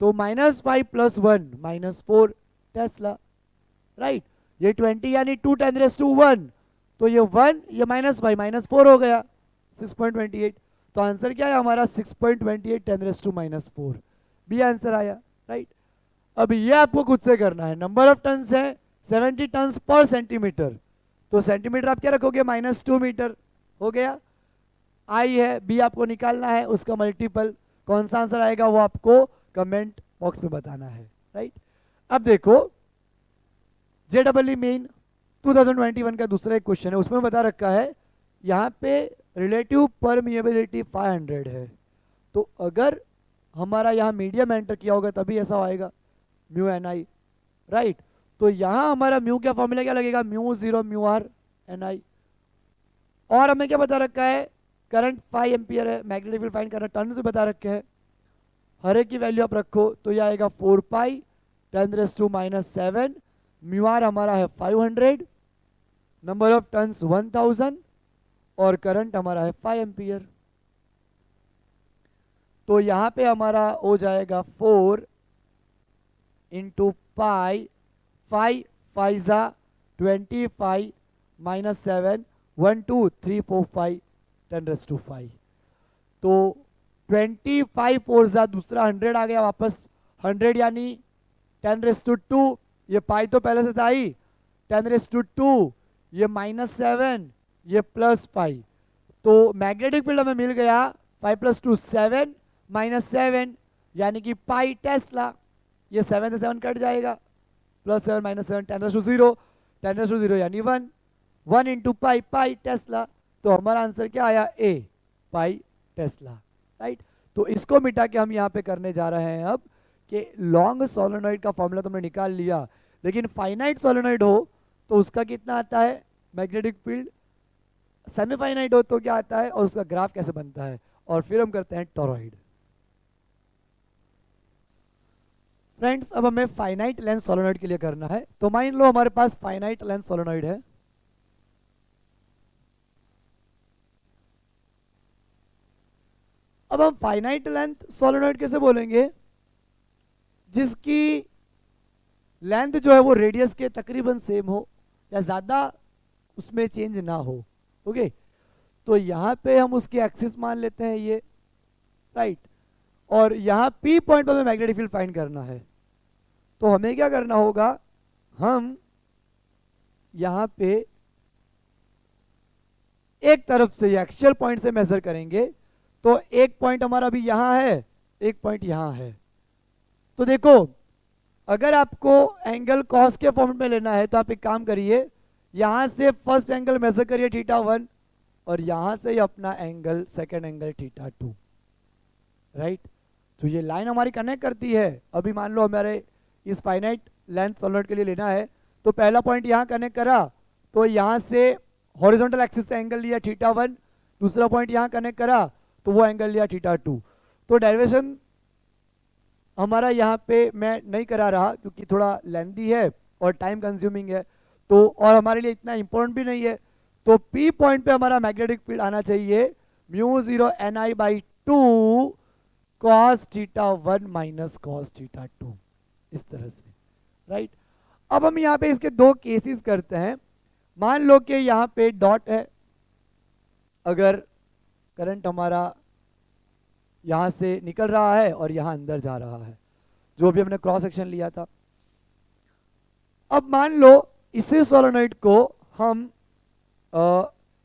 तो -5 + 1 -4 टेस्ला, राइट। ये 20 यानी 2 10⁻⁴, तो ये 1 ये -5 -4 हो गया 6.28। तो आंसर क्या है हमारा 6.28 10⁻⁴, बी आंसर आया, राइट। अब ये आपको खुद से करना है। नंबर ऑफ टन्स है 70 टन्स पर सेंटीमीटर, तो सेंटीमीटर आप क्या रखोगे, -2 मीटर हो गया। आई है, बी आपको निकालना है, उसका मल्टीपल कौन सा आंसर आएगा वो आपको कमेंट बॉक्स में बताना है, राइट। अब देखो JEE मेन 2021 का दूसरा एक क्वेश्चन है, उसमें बता रखा है यहाँ पे रिलेटिव परमिएबिलिटी 500 है। तो अगर हमारा यहाँ मीडियम एंटर किया होगा तभी ऐसा आएगा μNi, राइट। तो यहाँ हमारा म्यू क्या फॉर्मूला क्या लगेगा, μ0 μr Ni। और हमें क्या बता रखा है, करंट 5 एम्पियर है, मैग्नेटिक फील्ड फाइंड करना, टर्न से बता रखे हैं। हर एक की वैल्यू आप रखो तो ये आएगा 4π 10⁻⁷, μr हमारा है 500, नंबर ऑफ टन्स 1000, और करंट हमारा है 5 एम्पियर। तो यहाँ पे हमारा हो जाएगा 4 × π, 5 5 ज़ा 25 -7 1 2 3 4 5 10⁻⁵। तो 25 4 ज़ा दूसरा 100 आ गया वापस, 100 यानी 10⁻², ये पाई तो पहले से था ही, 10⁻², ये -7, ये +5। तो मैग्नेटिक फील्ड हमें मिल गया 5 + 2 7 -7 यानी कि पाई टेस्ला। ये 7 से 7 कट जाएगा, +7 -7 10⁻0, 10⁻0 यानी 1, 1 × पाई पाई टेस्ला। तो हमारा आंसर क्या आया, ए पाई टेस्ला, राइट। तो इसको मिटा के हम यहाँ पे करने जा रहे हैं अब कि लॉन्ग सोलेनॉइड का फॉर्मूला तुमने निकाल लिया, लेकिन फाइनाइट सोलेनॉइड हो तो उसका कितना आता है मैग्नेटिक फील्ड, सेमीफाइनाइट हो तो क्या आता है, और उसका ग्राफ कैसे बनता है, और फिर हम करते हैं टॉरॉइड। फ्रेंड्स अब हमें फाइनाइट लेंथ सोलेनॉइड के लिए करना है। तो मान लो हमारे पास फाइनाइट लेंथ सोलेनॉइड है, अब हम फाइनाइट लेंथ सोलेनॉइड कैसे बोलेंगे, जिसकी लेंथ जो है वो रेडियस के तकरीबन सेम हो या ज़्यादा उसमें चेंज ना हो। ओके, तो यहाँ पे हम उसकी एक्सिस मान लेते हैं ये, राइट। और यहाँ P पॉइंट पर हमें मैग्नेटिक फील्ड फाइंड करना है। तो हमें क्या करना होगा, हम यहाँ पे एक तरफ से एक्सियल पॉइंट से मेजर करेंगे तो एक पॉइंट हमारा अभी यहां है, एक पॉइंट यहां है। तो देखो अगर आपको एंगल कॉस के फॉर्मेट में लेना है तो आप एक काम करिए, यहां से फर्स्ट एंगल मेजर करिए θ1 और यहां से ही अपना एंगल सेकंड एंगल θ2, राइट। तो ये लाइन हमारी कनेक्ट करती है। अभी मान लो हमारे इस फाइनाइट लेंथ सॉलिड के लिए लेना है तो पहला पॉइंट यहाँ कनेक्ट करा तो यहाँ से हॉरिजॉन्टल एक्सिस से एंगल लिया θ1, दूसरा पॉइंट यहाँ कनेक्ट करा तो वो एंगल लिया θ2। तो डेरिवेशन हमारा यहाँ पे मैं नहीं करा रहा क्योंकि थोड़ा लेंथी है और टाइम कंज्यूमिंग है, तो और हमारे लिए इतना इंपॉर्टेंट भी नहीं है। तो P पॉइंट पे हमारा मैग्नेटिक फील्ड आना चाहिए μ0 Ni/2 cos θ1 माइनस cos θ2, इस तरह से, राइट। अब हम यहाँ पे इसके दो केसेस करते हैं। मान लो कि यहाँ पे डॉट है, अगर करंट हमारा यहाँ से निकल रहा है और यहाँ अंदर जा रहा है, जो भी हमने क्रॉस सेक्शन लिया था। अब मान लो इसी सोलेनोइड को हम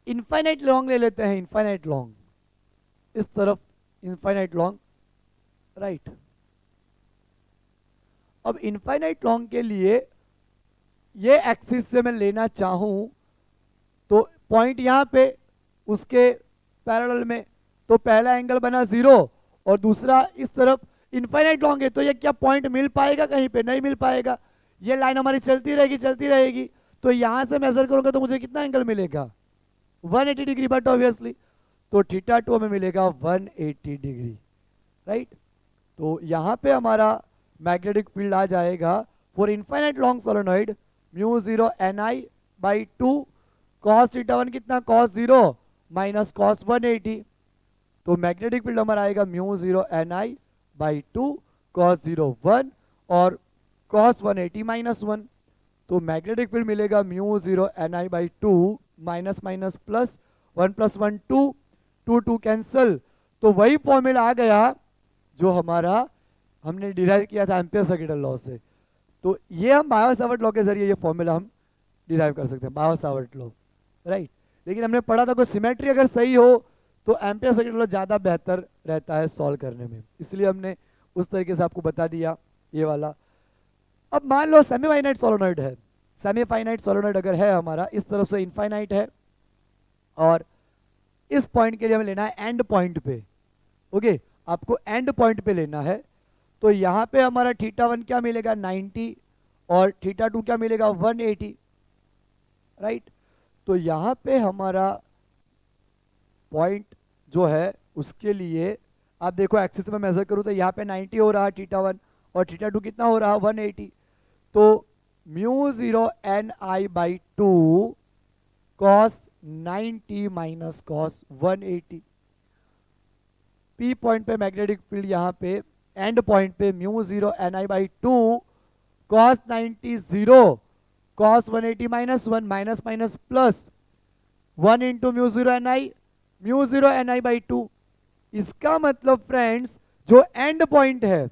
इनफाइनाइट लॉन्ग ले लेते हैं, इनफाइनाइट लॉन्ग, इस तरफ इनफाइनाइट लॉन्ग, राइट। अब इनफाइनाइट लॉन्ग के लिए ये एक्सिस से मैं लेना चाहूं तो पॉइंट यहाँ पे उसके पैरेलल में, तो पहला एंगल बना 0 और दूसरा इस तरफ इनफाइनाइट लॉन्ग है, तो ये क्या पॉइंट मिल पाएगा? कहीं पे नहीं मिल पाएगा। ये लाइन हमारी चलती रहेगी चलती रहेगी, तो यहां से मेजर करूंगा तो मुझे कितना एंगल मिलेगा? 180 डिग्री, बट ऑब्वियसली तो θ2 में मिलेगा 180 डिग्री, राइट। तो यहाँ पे हमारा मैग्नेटिक फील्ड आ जाएगा for infinite long solenoid μ0 Ni/2 cos θ1 कितना? cos 0 minus cos 180। तो मैग्नेटिक फील्ड हमारा आएगा μ0 Ni/2 cos 0 1 और cos 180 माइनस 1। तो मैग्नेटिक फील्ड मिलेगा μ0 Ni/2 minus minus plus 1 + 1 2, 2 2 cancel. तो वही फॉर्मूला आ गया जो हमारा हमने डिराइव किया था एम्पियर सर्किटल लॉ से। तो ये हम बायो-सावर्ट लॉ के जरिए ये फॉर्मूला हम डिराइव कर सकते हैं, बायो-सावर्ट लॉ, राइट। लेकिन हमने पढ़ा था कोई सिमेट्री अगर सही हो तो एम्पियर सर्किटल लॉ ज़्यादा बेहतर रहता है सॉल्व करने में, इसलिए हमने उस तरीके से आपको बता दिया ये वाला। अब मान लो सेमी फाइनाइट सोलेनोइड है, सेमी फाइनाइट सोलेनोइड अगर है हमारा, इस तरफ से इनफाइनाइट है और इस पॉइंट के लिए हमें लेना है एंड पॉइंट पे, ओके। आपको एंड पॉइंट पे लेना है तो यहाँ पे हमारा θ1 क्या मिलेगा? 90 और θ2 क्या मिलेगा? 180, राइट। तो यहाँ पे हमारा पॉइंट जो है उसके लिए आप देखो एक्सिस में मेजर करूँ तो यहाँ पे 90 हो रहा है θ1 और θ2 कितना हो रहा है? 180। तो μ0 Ni/2 cos 90 minus cos 180। P point पे मैग्नेटिक फील्ड यहाँ पे एंड पॉइंट पे μ0 Ni/2 cos 90 0 cos 180 minus 1 minus minus plus 1 into μ0 Ni/2। इसका मतलब फ्रेंड्स जो एंड पॉइंट है,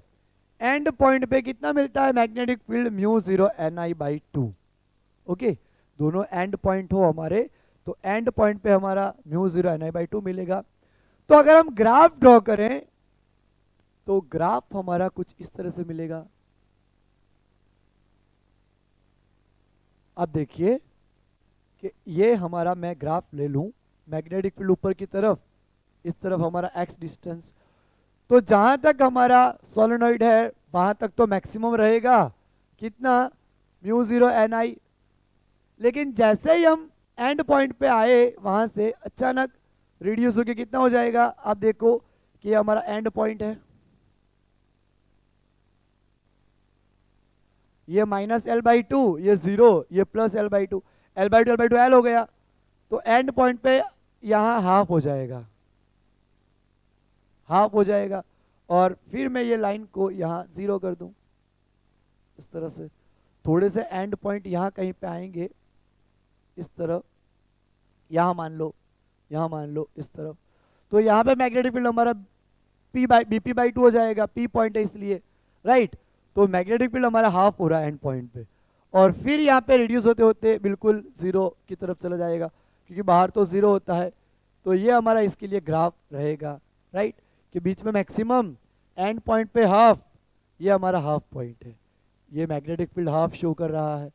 एंड पॉइंट पे कितना मिलता है मैग्नेटिक फील्ड? μ0 Ni/2, okay. दोनों एंड पॉइंट हो हमारे तो एंड पॉइंट पे हमारा μ0 Ni/2 मिलेगा। तो अगर हम ग्राफ ड्रॉ करें तो ग्राफ हमारा कुछ इस तरह से मिलेगा। अब देखिए कि ये हमारा, मैं ग्राफ ले लूं, मैग्नेटिक फील्ड ऊपर की तरफ, इस तरफ हमारा x डिस्टेंस। तो जहां तक हमारा सोलेनोइड है वहां तक तो मैक्सिमम रहेगा कितना? μ0 Ni। लेकिन जैसे ही हम एंड पॉइंट पे आए वहां से अचानक रिड्यूस होके कितना हो जाएगा? आप देखो कि हमारा एंड पॉइंट है, ये -L/2, ये 0, ये +L/2, L/2 L/2 L हो गया। तो एंड पॉइंट पे यहाँ हाफ हो जाएगा, हाफ हो जाएगा। और फिर मैं ये लाइन को यहाँ 0 कर दूं इस तरह से। थोड़े से एंड पॉइंट यहाँ कहीं पे आएंगे इस तरफ, यहाँ मान लो, यहाँ मान लो इस तरफ। तो यहाँ पे मैग्नेटिक फील्ड हमारा BP/2 हो जाएगा, P पॉइंट है इसलिए, राइट। तो मैग्नेटिक फील्ड हमारा हाफ हो रहा है एंड पॉइंट पे और फिर यहाँ पे रिड्यूस होते होते बिल्कुल 0 की तरफ चला जाएगा क्योंकि बाहर तो 0 होता है। तो ये हमारा इसके लिए ग्राफ रहेगा, राइट, कि बीच में मैक्सिमम, एंड पॉइंट पे हाफ, ये हमारा हाफ पॉइंट है, ये मैग्नेटिक फील्ड हाफ शो कर रहा है,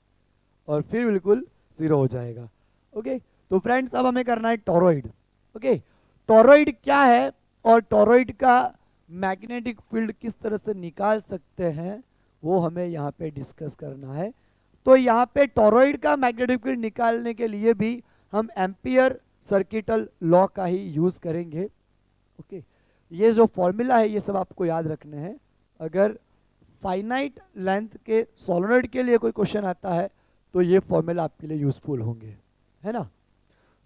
और फिर बिल्कुल 0 हो जाएगा। ओके, तो फ्रेंड्स अब हमें करना है टोरॉइड। ओके, टोरॉइड क्या है और टोरॉइड का मैग्नेटिक फील्ड किस तरह से निकाल सकते हैं वो हमें यहाँ पे डिस्कस करना है। तो यहाँ पे टोरॉइड का मैग्नेटिक फील्ड निकालने के लिए भी हम एम्पियर सर्किटल लॉ का ही यूज करेंगे। ओके, ये जो फॉर्मूला है ये सब आपको याद रखने हैं। अगर फाइनाइट लेंथ के सोलेनॉइड के लिए कोई क्वेश्चन आता है तो ये फॉर्मूला आपके लिए यूजफुल होंगे, है ना।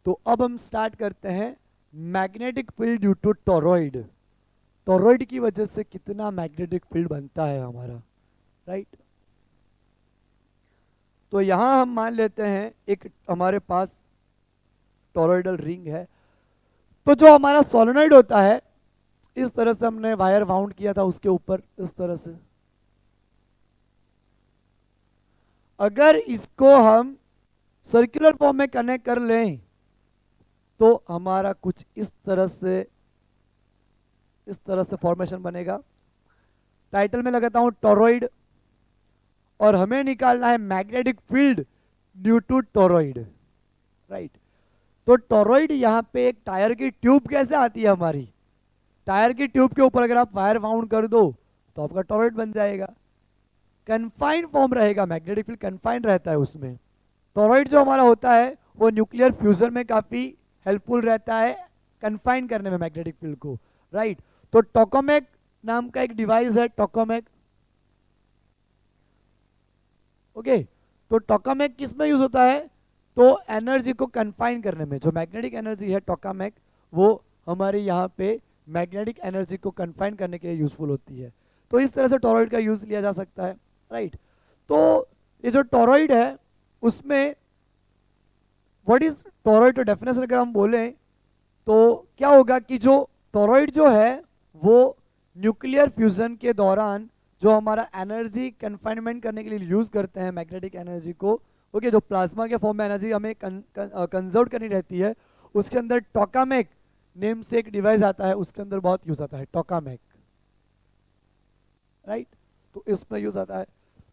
तो अब हम स्टार्ट करते हैं magnetic field due to toroid. Toroid की वजह से कितना मैग्नेटिक फील्ड बनता है हमारा, राइट। तो यहां हम मान लेते हैं एक हमारे पास टोरॉइडल रिंग है। तो जो हमारा सोलेनॉइड होता है, इस तरह से हमने वायर वाउंड किया था उसके ऊपर, इस तरह से। अगर इसको हम सर्कुलर फॉर्म में कनेक्ट कर लें तो हमारा कुछ इस तरह से फॉर्मेशन बनेगा। टाइटल में लगाता हूं टोरॉइड, और हमें निकालना है magnetic field due to toroid, right. तो टोरॉइड यहाँ पे एक टायर की ट्यूब कैसे आती है हमारी, टायर की ट्यूब के ऊपर अगर आप वायर वाउंड कर दो तो आपका टोरॉइड बन जाएगा। कन्फाइंड फॉर्म रहेगा, मैग्नेटिक फील्ड कन्फाइंड रहता है उसमें। टोरॉइड जो हमारा होता है वो न्यूक्लियर फ्यूजन में काफी हेल्पफुल रहता है, कन्फाइन करने में मैग्नेटिक फील्ड को, राइट। तो टोकामेक नाम का एक डिवाइस है, टोकामेक। ओके, तो टोकामेक किस में यूज होता है, तो एनर्जी को कन्फाइन करने में। जो मैग्नेटिक एनर्जी है टोकामेक, वो हमारे यहाँ पे मैग्नेटिक एनर्जी को कन्फाइन करने के लिए यूजफुल होती है। तो इस तरह से टोरॉइड का यूज लिया जा सकता है, राइट। तो ये जो टोरॉइड है उसमें व्हाट इज टोरॉइड डेफिनेशन अगर हम बोलें तो क्या होगा कि जो टोरॉइड जो है वो न्यूक्लियर फ्यूजन के दौरान जो हमारा एनर्जी कन्फाइनमेंट करने के लिए यूज करते हैं मैग्नेटिक एनर्जी को, ओके, जो प्लाज्मा के फॉर्म में एनर्जी हमें कंजर्व करनी रहती है, उसके अंदर टोकामेक नेम से एक डिवाइस आता है, उसके अंदर बहुत यूज आता है टोकामेक, राइट। तो इसमें यूज आता है।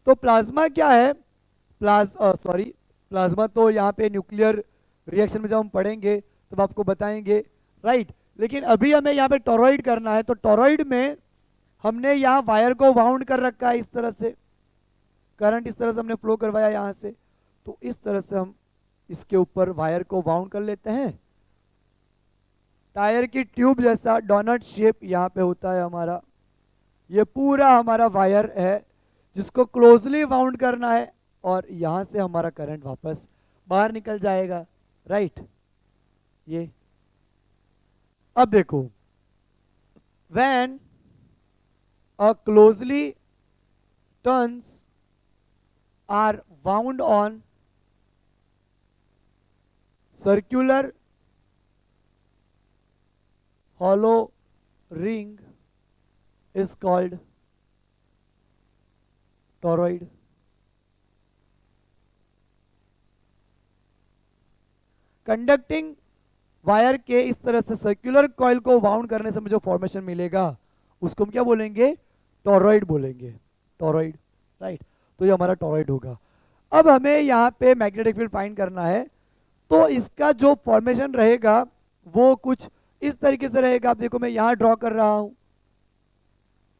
तो प्लाज्मा क्या है, प्लाज्मा तो यहाँ पे न्यूक्लियर रिएक्शन में जब हम पढ़ेंगे तब आपको बताएंगे, राइट। लेकिन अभी हमें यहाँ पे टोरॉइड करना है। तो टोरॉइड में हमने यहाँ वायर को वाउंड कर रखा है, इस तरह से करंट इस तरह से हमने फ्लो करवाया यहाँ से। तो इस तरह से हम इसके ऊपर वायर को वाउंड कर लेते हैं। टायर की ट्यूब जैसा डोनट शेप यहाँ पे होता है हमारा, ये पूरा हमारा वायर है जिसको क्लोजली वाउंड करना है, और यहां से हमारा करंट वापस बाहर निकल जाएगा, राइट। ये अब देखो, when a closely turns are wound on circular hollow ring is called toroid. Conducting wire के इस तरह से सर्कुलर कॉइल को वाउंड करने से मुझे फॉर्मेशन मिलेगा, उसको हम क्या बोलेंगे, टोरॉइड बोलेंगे, टोरॉइड, राइट। तो ये हमारा टोरॉइड होगा। अब हमें यहाँ पे मैग्नेटिक फील्ड फाइंड करना है। तो इसका जो फॉर्मेशन रहेगा वो कुछ इस तरीके से रहेगा। आप देखो मैं यहाँ ड्रॉ कर रहा हूँ,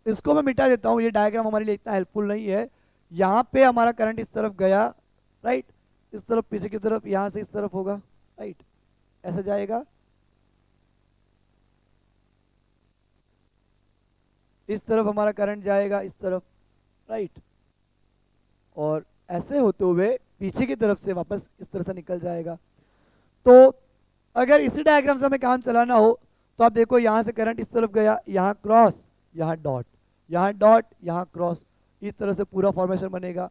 इसको मैं मिटा देता हूँ, ये डायग्राम हमारे लिए इतना हेल्पफुल नहीं है। यहाँ पे हमारा करंट इस तरफ गया, राइट, इस तरफ पीछे की तरफ, यहाँ से इस तरफ होगा, राइट, ऐसे जाएगा, इस तरफ हमारा करंट जाएगा, इस तरफ, राइट, और ऐसे होते हुए पीछे की तरफ से वापस इस तरह से निकल जाएगा। तो अगर इसी डायग्राम से हमें काम चलाना हो तो आप देखो यहाँ से करंट इस तरफ गया, यहाँ क्रॉस, यहाँ डॉट, यहाँ डॉट, यहाँ क्रॉस, इस तरह से पूरा फॉर्मेशन बनेगा।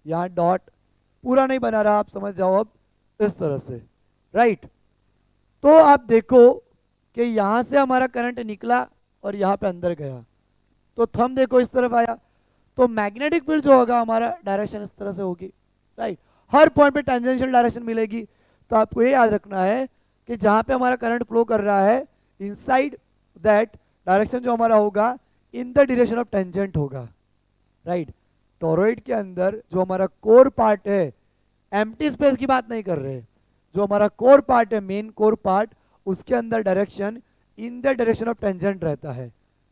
यहाँ डॉट पूरा नहीं बना रहा, आप समझ जाओ अब, इस तरह से, राइट। तो आप देखो कि यहाँ से हमारा करंट निकला और यहाँ पे अंदर गया, तो थंब देखो इस तरफ आया, तो मैग्नेटिक फील्ड जो होगा हमारा डायरेक्शन इस तरह से होगी, राइट। हर पॉइंट पे टेंजेंशियल डायरेक्शन मिलेगी। तो आपको ये याद रखना है कि जहाँ पे हमारा करंट फ्लो कर रहा है इनसाइड दैट डायरेक्शन जो हमारा होगा in the direction of tangent होगा, राइट। टोरॉइड के अंदर जो हमारा कोर पार्ट है, एम्प्टी स्पेस की बात नहीं कर रहे, जो हमारा कोर पार्ट है, मेन कोर पार्ट, उसके अंदर direction in the direction of tangent रहता है।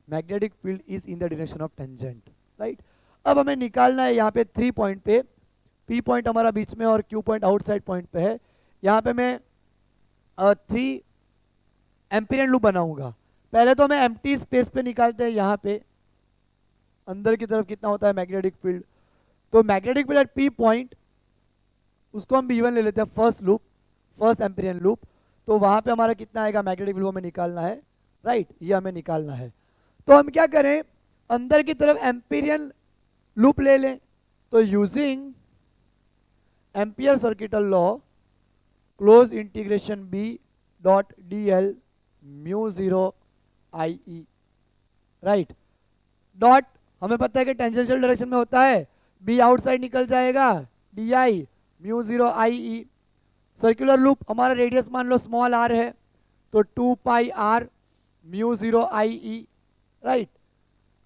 Magnetic field is in the direction of tangent, right. अब हमें निकालना है यहाँ पे 3 पॉइंट पे, P पॉइंट हमारा बीच में और Q पॉइंट आउटसाइड पॉइंट पे है। यहाँ पे मैं 3 एम्पीरियन लूप बनाऊंगा। पहले तो हमें एम्प्टी स्पेस पे निकालते हैं, यहाँ पे अंदर की तरफ कितना होता है मैग्नेटिक फील्ड। तो magnetic field at P point, उसको हम B1 ले लेते हैं, first loop, first Amperian loop. तो वहां पे हमारा कितना आएगा मैग्नेटिक फील्ड, हमें निकालना है, राइट, ये हमें निकालना है। तो हम क्या करें, अंदर की तरफ एम्पीरियन लूप ले लें। तो using ampere circuital law, close integration B dot DL mu 0 IE, right. Dot हमें पता है कि टेंजेंशियल डायरेक्शन में होता है, B आउटसाइड निकल जाएगा, DI mu 0 IE। Circular loop हमारा रेडियस मान लो स्मॉल r है, तो 2 pi r mu 0 IE, right.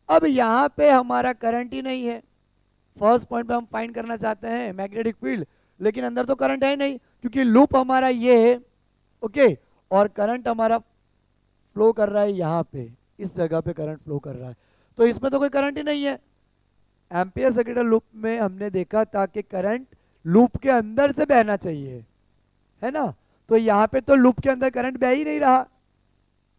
अब यहाँ पे हमारा करंट ही नहीं है, फर्स्ट पॉइंट पे हम फाइंड करना चाहते हैं मैग्नेटिक फील्ड, लेकिन अंदर तो करंट है नहीं क्योंकि लूप हमारा ये है, ओके, और करंट हमारा फ्लो कर रहा है यहाँ पे, इस जगह पे करंट फ्लो कर रहा है, तो इसमें तो कोई करंट ही नहीं है। एम्पियर सर्किटल लूप में हमने देखा था कि करंट लूप के अंदर से बहना चाहिए, है ना, तो यहाँ पे तो लूप के अंदर करंट बह ही नहीं रहा,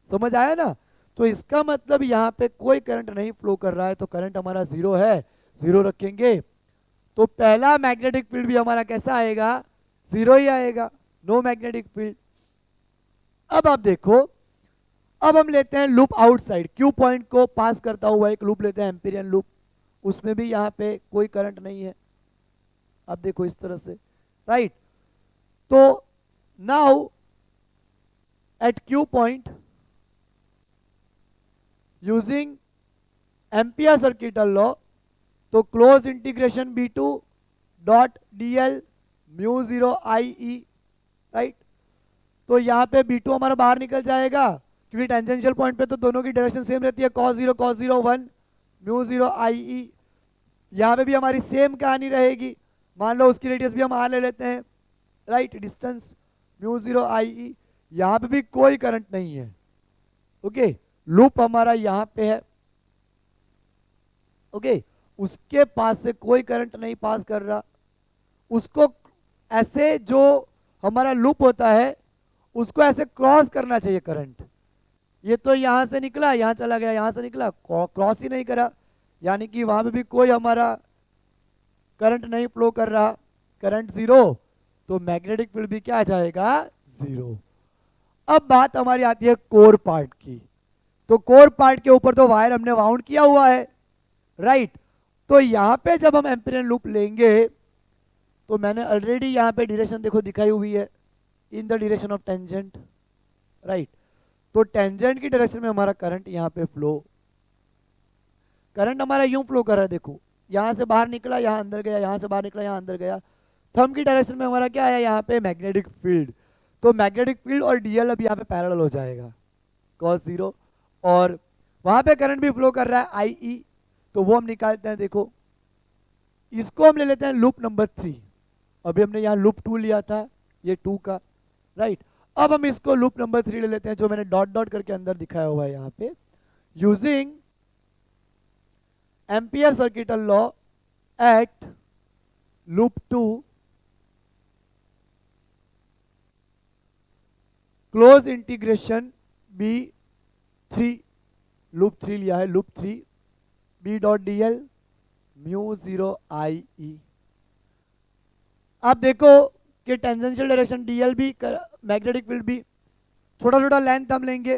समझ आया ना। तो इसका मतलब यहाँ पे कोई करंट नहीं फ्लो कर रहा है, तो करंट हमारा 0 है, 0 रखेंगे। तो पहला मैग्नेटिक फील्ड भी हमारा कैसा आएगा, 0 ही आएगा, नो मैग्नेटिक फील्ड। अब आप देखो, अब हम लेते हैं लूप आउटसाइड, Q पॉइंट को पास करता हुआ एक लूप लेते हैं एम्पीरियन लूप, उसमें भी यहाँ पे कोई करंट नहीं है। अब देखो इस तरह से, राइट। तो now at Q point using ampere circuital law, तो close integration B2 dot DL mu 0 IE, right. तो यहाँ पे B2 हमारा बाहर निकल जाएगा क्योंकि टेंजेंशियल पॉइंट पे तो दोनों की डायरेक्शन सेम रहती है, cos 0 1 म्यू 0 IE। यहाँ पे भी हमारी सेम कहानी रहेगी, मान लो उसकी रेडियस भी हम R ले लेते हैं, राइट, डिस्टेंस म्यू 0 IE। यहाँ पे भी कोई करंट नहीं है, ओके, लूप हमारा यहाँ पे है, ओके, उसके पास से कोई करंट नहीं पास कर रहा, उसको ऐसे, जो हमारा लूप होता है उसको ऐसे क्रॉस करना चाहिए करंट। ये तो यहाँ से निकला, यहाँ चला गया, यहाँ से निकला, क्रॉस ही नहीं करा, यानी कि वहां पे भी कोई हमारा करंट नहीं फ्लो कर रहा, करंट 0, तो मैग्नेटिक फील्ड भी क्या आ जाएगा, 0। अब बात हमारी आती है कोर पार्ट की। तो कोर पार्ट के ऊपर तो वायर हमने वाउंड किया हुआ है, राइट। तो यहाँ पे जब हम एम्पीरियन लूप लेंगे, तो मैंने ऑलरेडी यहाँ पे डायरेक्शन देखो दिखाई हुई है, in the direction of tangent, right. तो टेंजेंट की डायरेक्शन में हमारा करंट यहाँ पे फ्लो, करंट हमारा यूं फ्लो कर रहा है, देखो यहाँ से बाहर निकला, यहाँ अंदर गया, यहाँ से बाहर निकला, यहाँ अंदर गया। थंब की डायरेक्शन में हमारा क्या आया, यहाँ पे मैग्नेटिक फील्ड। तो मैग्नेटिक फील्ड और DL अब यहाँ पे पैरेलल हो जाएगा, cos 0, और वहां पे करंट भी फ्लो कर रहा है IE, तो वो हम निकालते हैं। देखो इसको हम ले लेते हैं लूप नंबर 3, अभी हमने यहाँ लूप 2 लिया था, ये 2 का, राइट। अब हम इसको लूप नंबर 3 ले लेते हैं, जो मैंने डॉट डॉट करके अंदर दिखाया हुआ है यहाँ पे। Using ampere circuital law at loop 2, close integration B3, loop 3 लिया है, loop 3 B dot DL mu 0 IE। आप देखो कि टेंजेंशियल डायरेक्शन DL भी, मैग्नेटिक फील्ड भी, छोटा छोटा लेंथ हम लेंगे,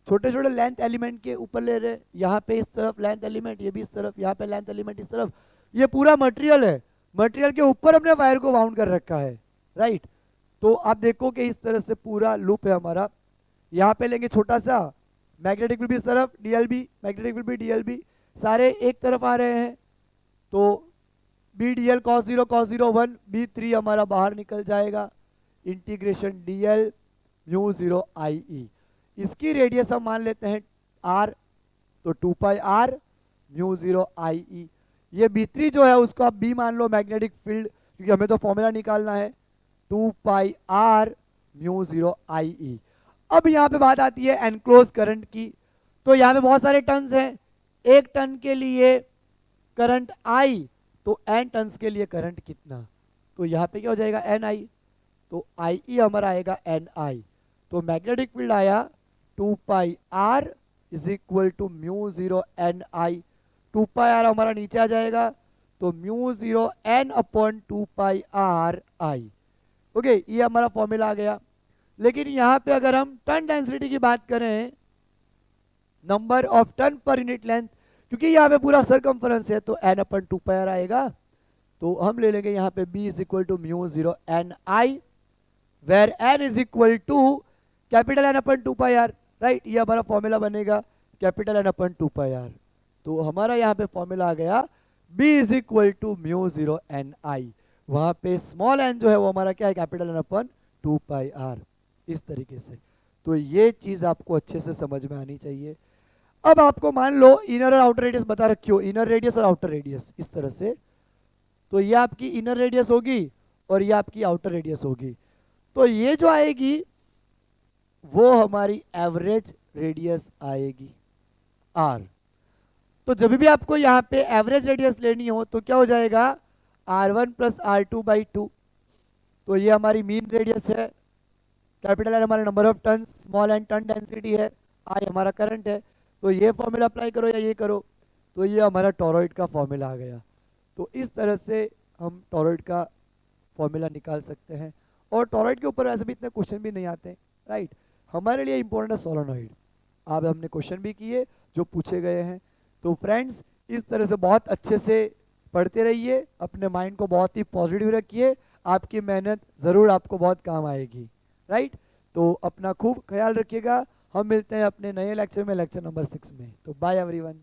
छोटे छोटे लेंथ एलिमेंट के ऊपर ले रहे, यहाँ पे इस तरफ लेंथ एलिमेंट, ये भी इस तरफ, यहाँ पे लेंथ एलिमेंट इस तरफ, ये पूरा मटेरियल है, मटेरियल के ऊपर हमने वायर को वाउंड कर रखा है, राइट। तो आप देखो कि इस तरह से पूरा लूप है हमारा। यहाँ पे लेंगे छोटा सा, मैग्नेटिक फील्ड भी इस तरफ, DL भी, मैग्नेटिक फील्ड भी, DL भी, सारे एक तरफ आ रहे हैं। तो BDL cos 0 1 B3 हमारा बाहर निकल जाएगा, इंटीग्रेशन dl म्यू 0 आई ई। इसकी रेडियस हम मान लेते हैं r, तो 2 पाई r म्यू 0 आई ई। ये B3 जो है उसको आप B मान लो मैग्नेटिक फील्ड, क्योंकि हमें तो फॉर्मूला निकालना है 2 पाई r म्यू 0 आई ई। अब यहाँ पे बात आती है एनक्लोज करंट की। तो यहाँ पे बहुत सारे टर्न्स हैं, एक टर्न के लिए करंट I, तो n टर्न्स के लिए करंट कितना, तो यहाँ पे क्या हो जाएगा ni, तो आई ई हमारा आएगा ni। तो मैग्नेटिक फील्ड आया 2 pi r is equal to mu 0 ni। 2 pi r हमारा नीचे आ जाएगा, तो mu 0 n upon 2 pi r I. Okay, ये हमारा फॉर्मूला आ गया। लेकिन यहाँ पे अगर हम टर्न डेंसिटी की बात करें, नंबर ऑफ टर्न पर यूनिट लेंथ, क्योंकि यहाँ पे पूरा सरकमफरेंस है तो n अपन 2 पाई r आएगा, तो हम ले लेंगे यहाँ पे b is equal to mu 0 n I, where n is equal to capital N upon 2 pi r, right. ये हमारा फॉर्मूला बनेगा capital N upon 2 pi r। तो हमारा यहाँ पे फॉर्मूला आ गया b is equal to mu 0 n I. वहाँ पे स्मॉल n जो है वो हमारा क्या है, capital N upon 2 pi r, इस तरीके से। तो ये चीज़ आपको अच्छे से समझ में आनी चाहिए। अब आपको मान लो इनर और आउटर रेडियस बता रखी हो, इनर रेडियस और आउटर रेडियस इस तरह से, तो ये आपकी इनर रेडियस होगी और ये आपकी आउटर रेडियस होगी। तो ये जो आएगी वो हमारी एवरेज रेडियस आएगी r। तो जब भी आपको यहाँ पे एवरेज रेडियस लेनी हो तो क्या हो जाएगा r1 प्लस r2/2। तो ये हमारी मीन रेडियस है, कैपिटल N हमारा number of turn, small n turn density है, I हमारा करंट है। तो ये फॉर्मूला अप्लाई करो या ये करो, तो ये हमारा टॉरॉइड का फॉर्मूला आ गया। तो इस तरह से हम टॉरॉइड का फॉर्मूला निकाल सकते हैं। और टॉरॉइड के ऊपर वैसे भी इतने क्वेश्चन भी नहीं आते, राइट। हमारे लिए इंपॉर्टेंट है सोलेनॉइड। अब हमने क्वेश्चन भी किए जो पूछे गए हैं। तो फ्रेंड्स, इस तरह से बहुत अच्छे से पढ़ते रहिए, अपने माइंड को बहुत ही पॉजिटिव रखिए, आपकी मेहनत ज़रूर आपको बहुत काम आएगी, राइट। तो अपना खूब ख्याल रखिएगा। हम मिलते हैं अपने नए लेक्चर में, लेक्चर नंबर 6 में। तो बाय एवरीवन।